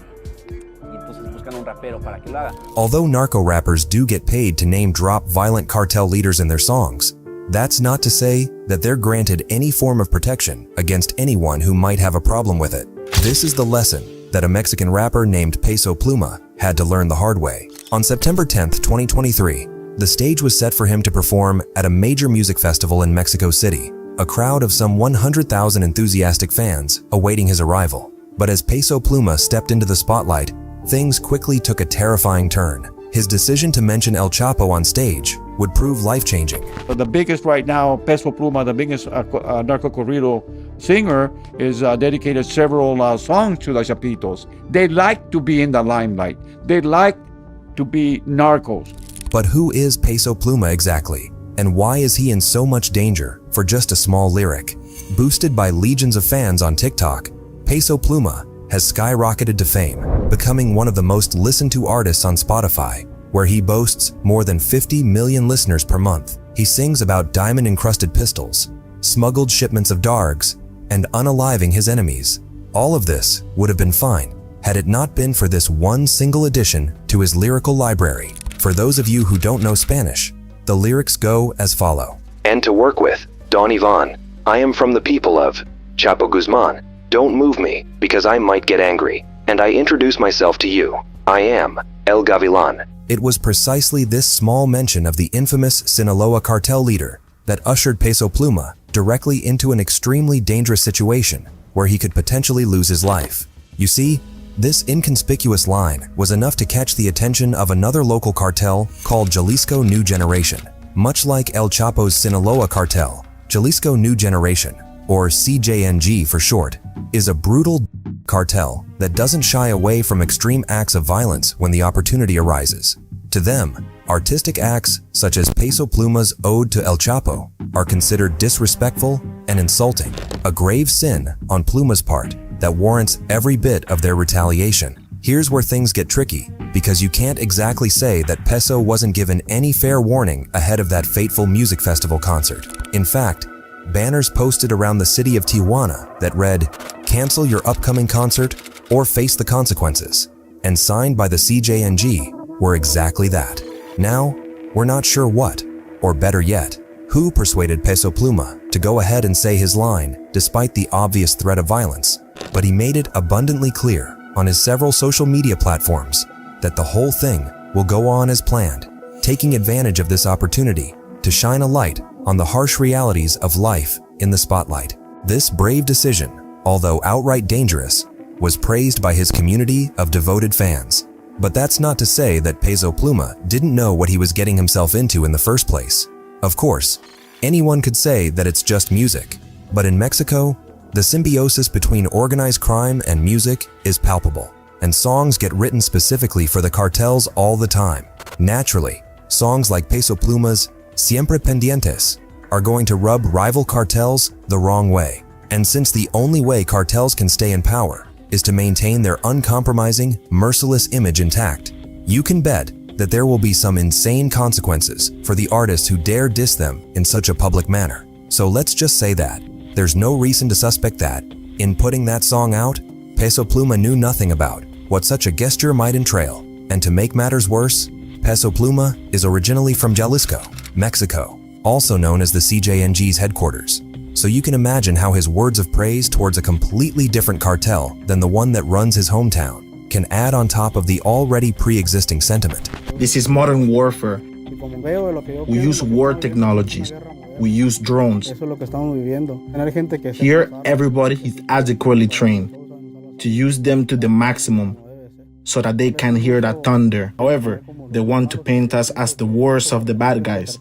y entonces buscan un rapero para que lo haga. Although narco rappers do get paid to name drop violent cartel leaders in their songs, that's not to say that they're granted any form of protection against anyone who might have a problem with it. This is the lesson that a Mexican rapper named Peso Pluma had to learn the hard way. On September 10th, 2023, the stage was set for him to perform at a major music festival in Mexico City, a crowd of some 100,000 enthusiastic fans awaiting his arrival. But as Peso Pluma stepped into the spotlight, things quickly took a terrifying turn. His decision to mention El Chapo on stage would prove life-changing. The biggest right now, Peso Pluma, the biggest narco corrido singer, is dedicated several songs to the Chapitos. They like to be in the limelight. They like to be narcos. But who is Peso Pluma exactly? And why is he in so much danger for just a small lyric? Boosted by legions of fans on TikTok, Peso Pluma has skyrocketed to fame, becoming one of the most listened to artists on Spotify, where he boasts more than 50 million listeners per month. He sings about diamond-encrusted pistols, smuggled shipments of dargs, and unaliving his enemies. All of this would have been fine had it not been for this one single addition to his lyrical library. For those of you who don't know Spanish, the lyrics go as follow. And to work with, Don Ivan, I am from the people of Chapo Guzman. Don't move me, because I might get angry. And I introduce myself to you. I am El Gavilan. It was precisely this small mention of the infamous Sinaloa cartel leader that ushered Peso Pluma directly into an extremely dangerous situation where he could potentially lose his life. You see, this inconspicuous line was enough to catch the attention of another local cartel called Jalisco New Generation. Much like El Chapo's Sinaloa cartel, Jalisco New Generation, or CJNG for short, is a brutal cartel that doesn't shy away from extreme acts of violence when the opportunity arises. To them, artistic acts such as Peso Pluma's Ode to El Chapo are considered disrespectful and insulting. a grave sin on Pluma's part that warrants every bit of their retaliation. Here's where things get tricky, because you can't exactly say that Peso wasn't given any fair warning ahead of that fateful music festival concert. In fact, banners posted around the city of Tijuana that read, "Cancel your upcoming concert or face the consequences," and signed by the CJNG were exactly that. Now, we're not sure what, or better yet, who persuaded Peso Pluma to go ahead and say his line despite the obvious threat of violence, but he made it abundantly clear on his several social media platforms that the whole thing will go on as planned, taking advantage of this opportunity to shine a light on the harsh realities of life in the spotlight. This brave decision, although outright dangerous, was praised by his community of devoted fans. But that's not to say that Peso Pluma didn't know what he was getting himself into in the first place. Of course, anyone could say that it's just music, but in Mexico, the symbiosis between organized crime and music is palpable, and songs get written specifically for the cartels all the time. Naturally, songs like Peso Pluma's Siempre Pendientes are going to rub rival cartels the wrong way. And since the only way cartels can stay in power is to maintain their uncompromising, merciless image intact, you can bet that there will be some insane consequences for the artists who dare diss them in such a public manner. So let's just say that there's no reason to suspect that, in putting that song out, Peso Pluma knew nothing about what such a gesture might entail. And to make matters worse, Peso Pluma is originally from Jalisco, Mexico, also known as the CJNG's headquarters. So you can imagine how his words of praise towards a completely different cartel than the one that runs his hometown can add on top of the already pre-existing sentiment. This is modern warfare. We use war technologies. We use drones. Here, everybody is adequately trained to use them to the maximum so that they can hear that thunder. However, they want to paint us as the worst of the bad guys.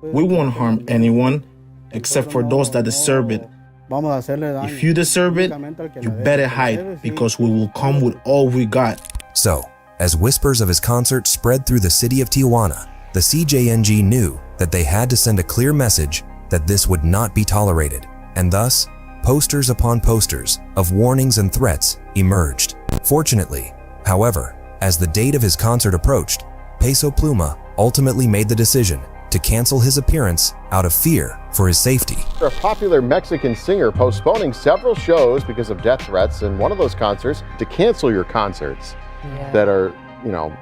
We won't harm anyone except for those that deserve it. If you deserve it, you better hide, because we will come with all we got. So, as whispers of his concert spread through the city of Tijuana, the CJNG knew that they had to send a clear message that this would not be tolerated, and thus, posters upon posters of warnings and threats emerged. Fortunately, however, as the date of his concert approached, Peso Pluma ultimately made the decision to cancel his appearance out of fear for his safety. A popular Mexican singer postponing several shows because of death threats, and one of those concerts to cancel your concerts that are,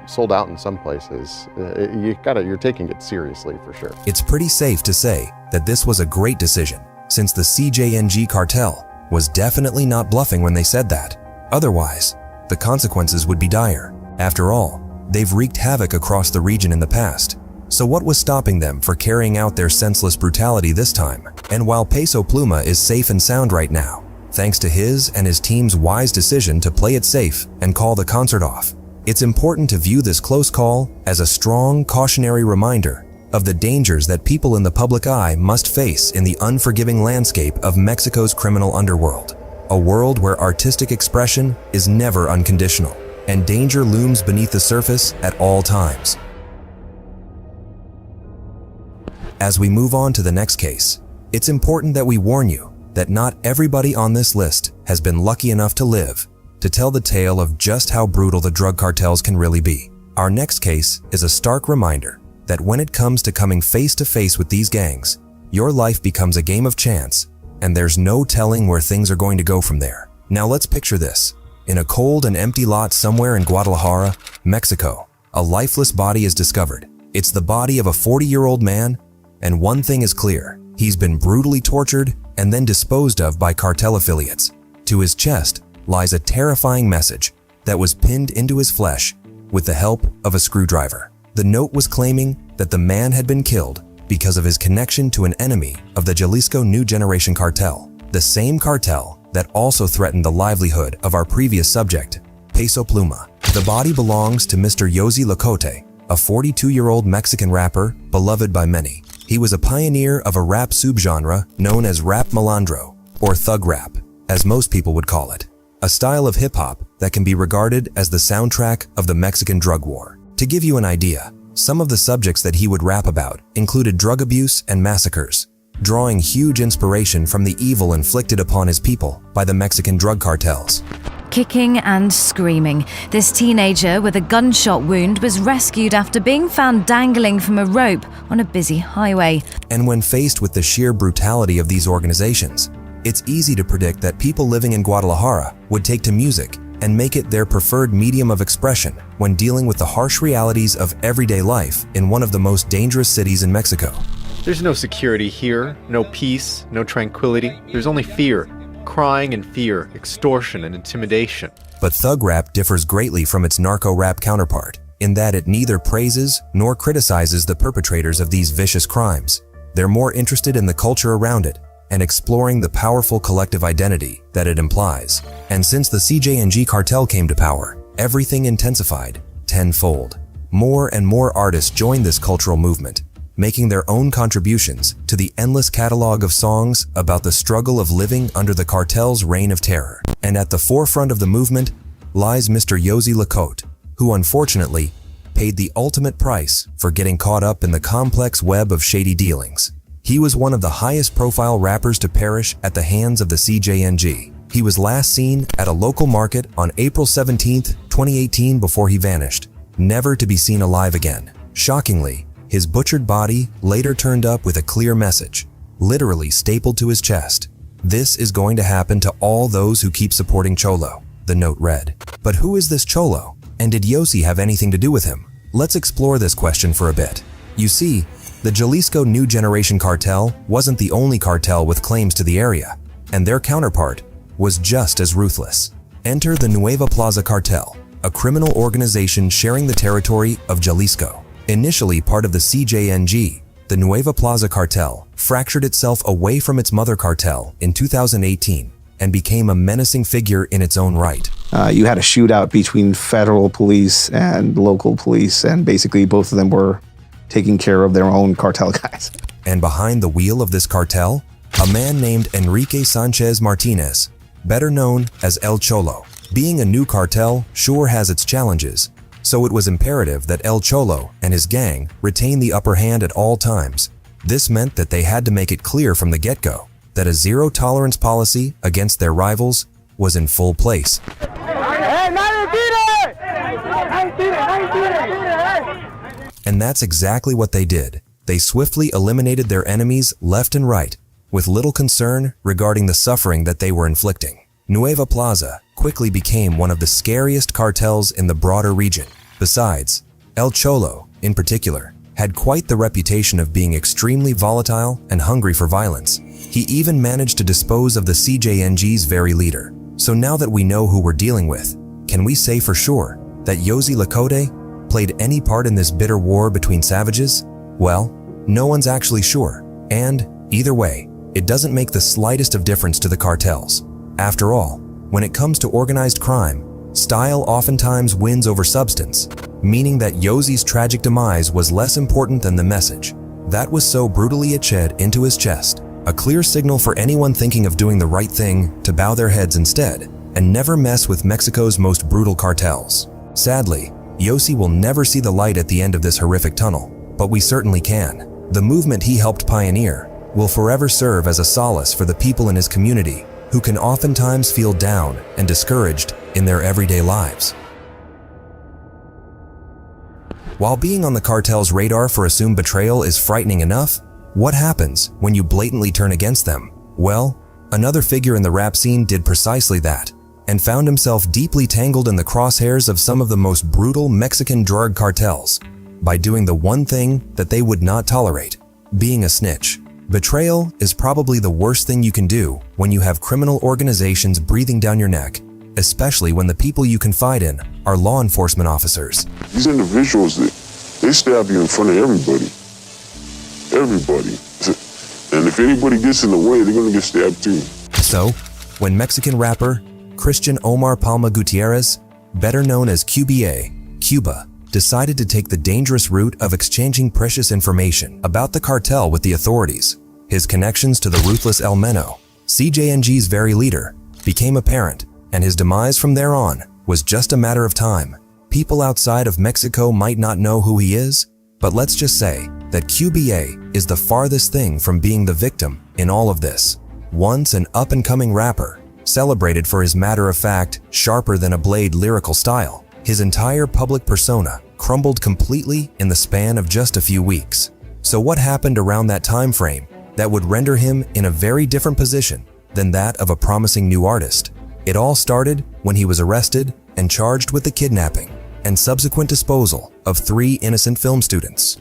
sold out in some places. You're taking it seriously for sure. It's pretty safe to say that this was a great decision, since the CJNG cartel was definitely not bluffing when they said that. Otherwise, the consequences would be dire. After all, they've wreaked havoc across the region in the past. So what was stopping them for carrying out their senseless brutality this time? And while Peso Pluma is safe and sound right now, thanks to his and his team's wise decision to play it safe and call the concert off, it's important to view this close call as a strong cautionary reminder of the dangers that people in the public eye must face in the unforgiving landscape of Mexico's criminal underworld, a world where artistic expression is never unconditional, and danger looms beneath the surface at all times. As we move on to the next case, it's important that we warn you that not everybody on this list has been lucky enough to live to tell the tale of just how brutal the drug cartels can really be. Our next case is a stark reminder that when it comes to coming face to face with these gangs, your life becomes a game of chance, and there's no telling where things are going to go from there. Now let's picture this. In a cold and empty lot somewhere in Guadalajara, Mexico, a lifeless body is discovered. It's the body of a 40-year-old man, and one thing is clear: he's been brutally tortured and then disposed of by cartel affiliates. To his chest lies a terrifying message that was pinned into his flesh with the help of a screwdriver. The note was claiming that the man had been killed because of his connection to an enemy of the Jalisco New Generation Cartel, the same cartel that also threatened the livelihood of our previous subject, Peso Pluma. The body belongs to Mr. Yosie Locote, a 42-year-old Mexican rapper beloved by many. He was a pioneer of a rap subgenre known as rap malandro, or thug rap, as most people would call it, a style of hip-hop that can be regarded as the soundtrack of the Mexican drug war. To give you an idea, some of the subjects that he would rap about included drug abuse and massacres, drawing huge inspiration from the evil inflicted upon his people by the Mexican drug cartels. Kicking and screaming, this teenager with a gunshot wound was rescued after being found dangling from a rope on a busy highway. And when faced with the sheer brutality of these organizations, it's easy to predict that people living in Guadalajara would take to music and make it their preferred medium of expression when dealing with the harsh realities of everyday life in one of the most dangerous cities in Mexico. There's no security here, no peace, no tranquility. There's only fear. Crying and fear, extortion and intimidation. But thug rap differs greatly from its narco rap counterpart, in that it neither praises nor criticizes the perpetrators of these vicious crimes. They're more interested in the culture around it and exploring the powerful collective identity that it implies. And since the CJNG cartel came to power, everything intensified tenfold. More and more artists joined this cultural movement, making their own contributions to the endless catalog of songs about the struggle of living under the cartel's reign of terror. And at the forefront of the movement lies Mr. Yosie Locote, who unfortunately paid the ultimate price for getting caught up in the complex web of shady dealings. He was one of the highest profile rappers to perish at the hands of the CJNG. He was last seen at a local market on April 17, 2018 before he vanished, never to be seen alive again. Shockingly, his butchered body later turned up with a clear message, literally stapled to his chest. "This is going to happen to all those who keep supporting Cholo," the note read. But who is this Cholo? And did Yosie have anything to do with him? Let's explore this question for a bit. You see, the Jalisco New Generation Cartel wasn't the only cartel with claims to the area, and their counterpart was just as ruthless. Enter the Nueva Plaza Cartel, a criminal organization sharing the territory of Jalisco. Initially part of the CJNG, the Nueva Plaza Cartel fractured itself away from its mother cartel in 2018 and became a menacing figure in its own right. You had a shootout between federal police and local police, and basically both of them were taking care of their own cartel guys. And behind the wheel of this cartel, a man named Enrique Sanchez Martinez, better known as El Cholo. Being a new cartel sure has its challenges, so it was imperative that El Cholo and his gang retain the upper hand at all times. This meant that they had to make it clear from the get-go that a zero-tolerance policy against their rivals was in full place. And that's exactly what they did. They swiftly eliminated their enemies left and right, with little concern regarding the suffering that they were inflicting. Nueva Plaza quickly became one of the scariest cartels in the broader region. Besides, El Cholo, in particular, had quite the reputation of being extremely volatile and hungry for violence. He even managed to dispose of the CJNG's very leader. So now that we know who we're dealing with, can we say for sure that Yosie Locote played any part in this bitter war between savages? Well, no one's actually sure. And, either way, it doesn't make the slightest of difference to the cartels. After all, when it comes to organized crime, style oftentimes wins over substance, meaning that Yosie's tragic demise was less important than the message. That was so brutally etched into his chest, a clear signal for anyone thinking of doing the right thing to bow their heads instead, and never mess with Mexico's most brutal cartels. Sadly, Yosie will never see the light at the end of this horrific tunnel, but we certainly can. The movement he helped pioneer will forever serve as a solace for the people in his community who can oftentimes feel down and discouraged in their everyday lives. While being on the cartel's radar for assumed betrayal is frightening enough, what happens when you blatantly turn against them? Well, another figure in the rap scene did precisely that, and found himself deeply tangled in the crosshairs of some of the most brutal Mexican drug cartels by doing the one thing that they would not tolerate, being a snitch. Betrayal is probably the worst thing you can do when you have criminal organizations breathing down your neck, especially when the people you confide in are law enforcement officers. These individuals, they stab you in front of everybody. Everybody. And if anybody gets in the way, they're gonna get stabbed too. So, when Mexican rapper Christian Omar Palma Gutierrez, better known as QBA, Cuba, decided to take the dangerous route of exchanging precious information about the cartel with the authorities, his connections to the ruthless El Meno, CJNG's very leader, became apparent, and his demise from there on was just a matter of time. People outside of Mexico might not know who he is, But let's just say that QBA is the farthest thing from being the victim in all of this. Once an up-and-coming rapper, celebrated for his matter-of-fact, sharper-than-a-blade lyrical style, his entire public persona crumbled completely in the span of just a few weeks. So what happened around that time frame that would render him in a very different position than that of a promising new artist? It all started when he was arrested and charged with the kidnapping and subsequent disposal of 3 innocent film students.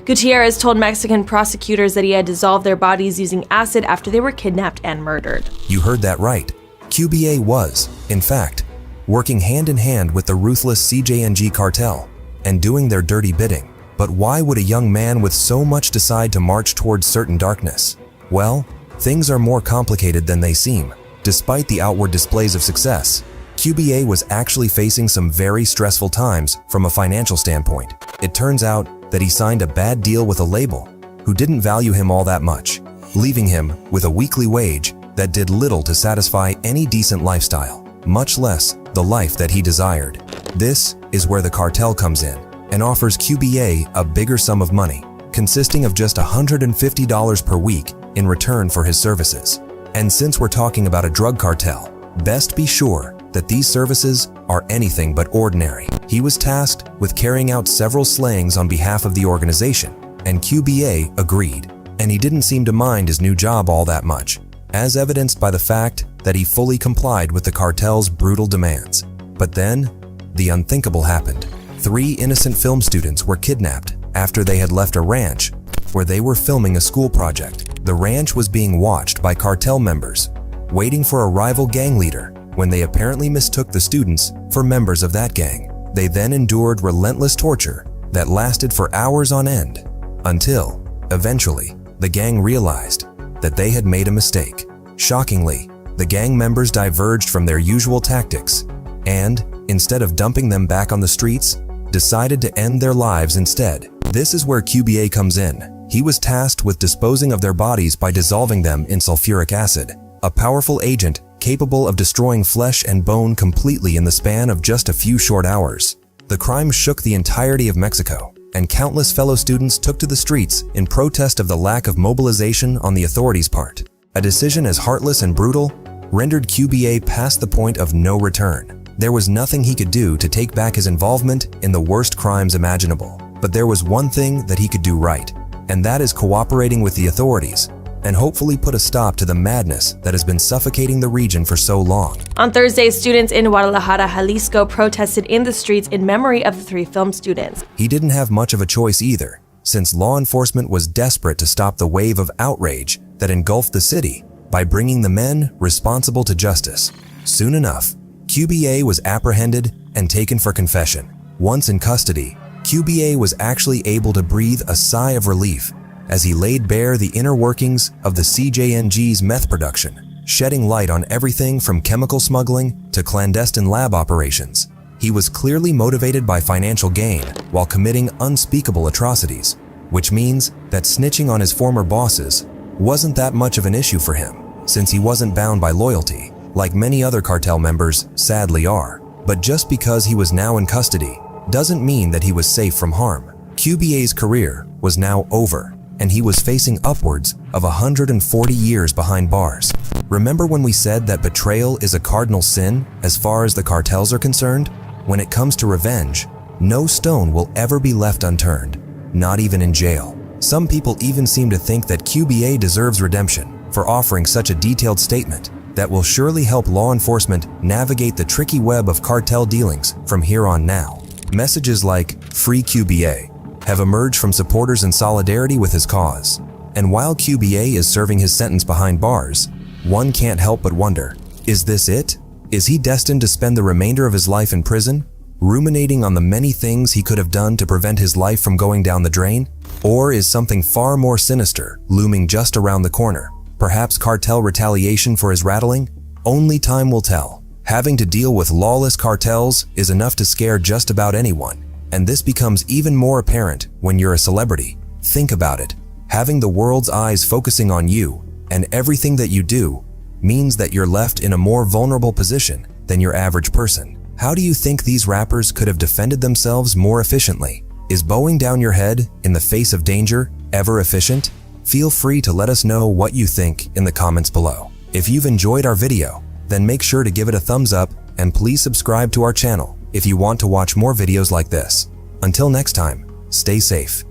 Gutierrez told Mexican prosecutors that he had dissolved their bodies using acid after they were kidnapped and murdered. You heard that right. QBA was, in fact, working hand in hand with the ruthless CJNG cartel and doing their dirty bidding. But why would a young man with so much decide to march towards certain darkness? Well, things are more complicated than they seem. Despite the outward displays of success, QBA was actually facing some very stressful times from a financial standpoint. It turns out that he signed a bad deal with a label who didn't value him all that much, leaving him with a weekly wage that did little to satisfy any decent lifestyle, much less the life that he desired. This is where the cartel comes in and offers QBA a bigger sum of money, consisting of just $150 per week in return for his services. And since we're talking about a drug cartel, best be sure that these services are anything but ordinary. He was tasked with carrying out several slayings on behalf of the organization, and QBA agreed, and he didn't seem to mind his new job all that much, as evidenced by the fact that he fully complied with the cartel's brutal demands. But then, the unthinkable happened. 3 innocent film students were kidnapped after they had left a ranch where they were filming a school project. The ranch was being watched by cartel members, waiting for a rival gang leader when they apparently mistook the students for members of that gang. They then endured relentless torture that lasted for hours on end, until, eventually, the gang realized that they had made a mistake. Shockingly, the gang members diverged from their usual tactics and, instead of dumping them back on the streets, decided to end their lives instead. This is where QBA comes in. He was tasked with disposing of their bodies by dissolving them in sulfuric acid, a powerful agent capable of destroying flesh and bone completely in the span of just a few short hours. The crime shook the entirety of Mexico, and countless fellow students took to the streets in protest of the lack of mobilization on the authorities' part. A decision as heartless and brutal rendered QBA past the point of no return. There was nothing he could do to take back his involvement in the worst crimes imaginable. But there was one thing that he could do right, and that is cooperating with the authorities and hopefully put a stop to the madness that has been suffocating the region for so long. On Thursday, students in Guadalajara, Jalisco protested in the streets in memory of the 3 film students. He didn't have much of a choice either, since law enforcement was desperate to stop the wave of outrage that engulfed the city by bringing the men responsible to justice. Soon enough, QBA was apprehended and taken for confession. Once in custody, QBA was actually able to breathe a sigh of relief as he laid bare the inner workings of the CJNG's meth production, shedding light on everything from chemical smuggling to clandestine lab operations. He was clearly motivated by financial gain while committing unspeakable atrocities, which means that snitching on his former bosses wasn't that much of an issue for him, since he wasn't bound by loyalty, like many other cartel members sadly are. But just because he was now in custody doesn't mean that he was safe from harm. QBA's career was now over, and he was facing upwards of 140 years behind bars. Remember when we said that betrayal is a cardinal sin as far as the cartels are concerned? When it comes to revenge, no stone will ever be left unturned, not even in jail. Some people even seem to think that QBA deserves redemption for offering such a detailed statement that will surely help law enforcement navigate the tricky web of cartel dealings from here on now. Messages like "Free QBA" have emerged from supporters in solidarity with his cause. And while QBA is serving his sentence behind bars, one can't help but wonder, is this it? Is he destined to spend the remainder of his life in prison, ruminating on the many things he could have done to prevent his life from going down the drain? Or is something far more sinister looming just around the corner? Perhaps cartel retaliation for his rattling? Only time will tell. Having to deal with lawless cartels is enough to scare just about anyone. And this becomes even more apparent when you're a celebrity. Think about it. Having the world's eyes focusing on you And everything that you do means that you're left in a more vulnerable position than your average person. How do you think these rappers could have defended themselves more efficiently? Is bowing down your head in the face of danger ever efficient? Feel free to let us know what you think in the comments below. If you've enjoyed our video, then make sure to give it a thumbs up and please subscribe to our channel if you want to watch more videos like this. Until next time, stay safe.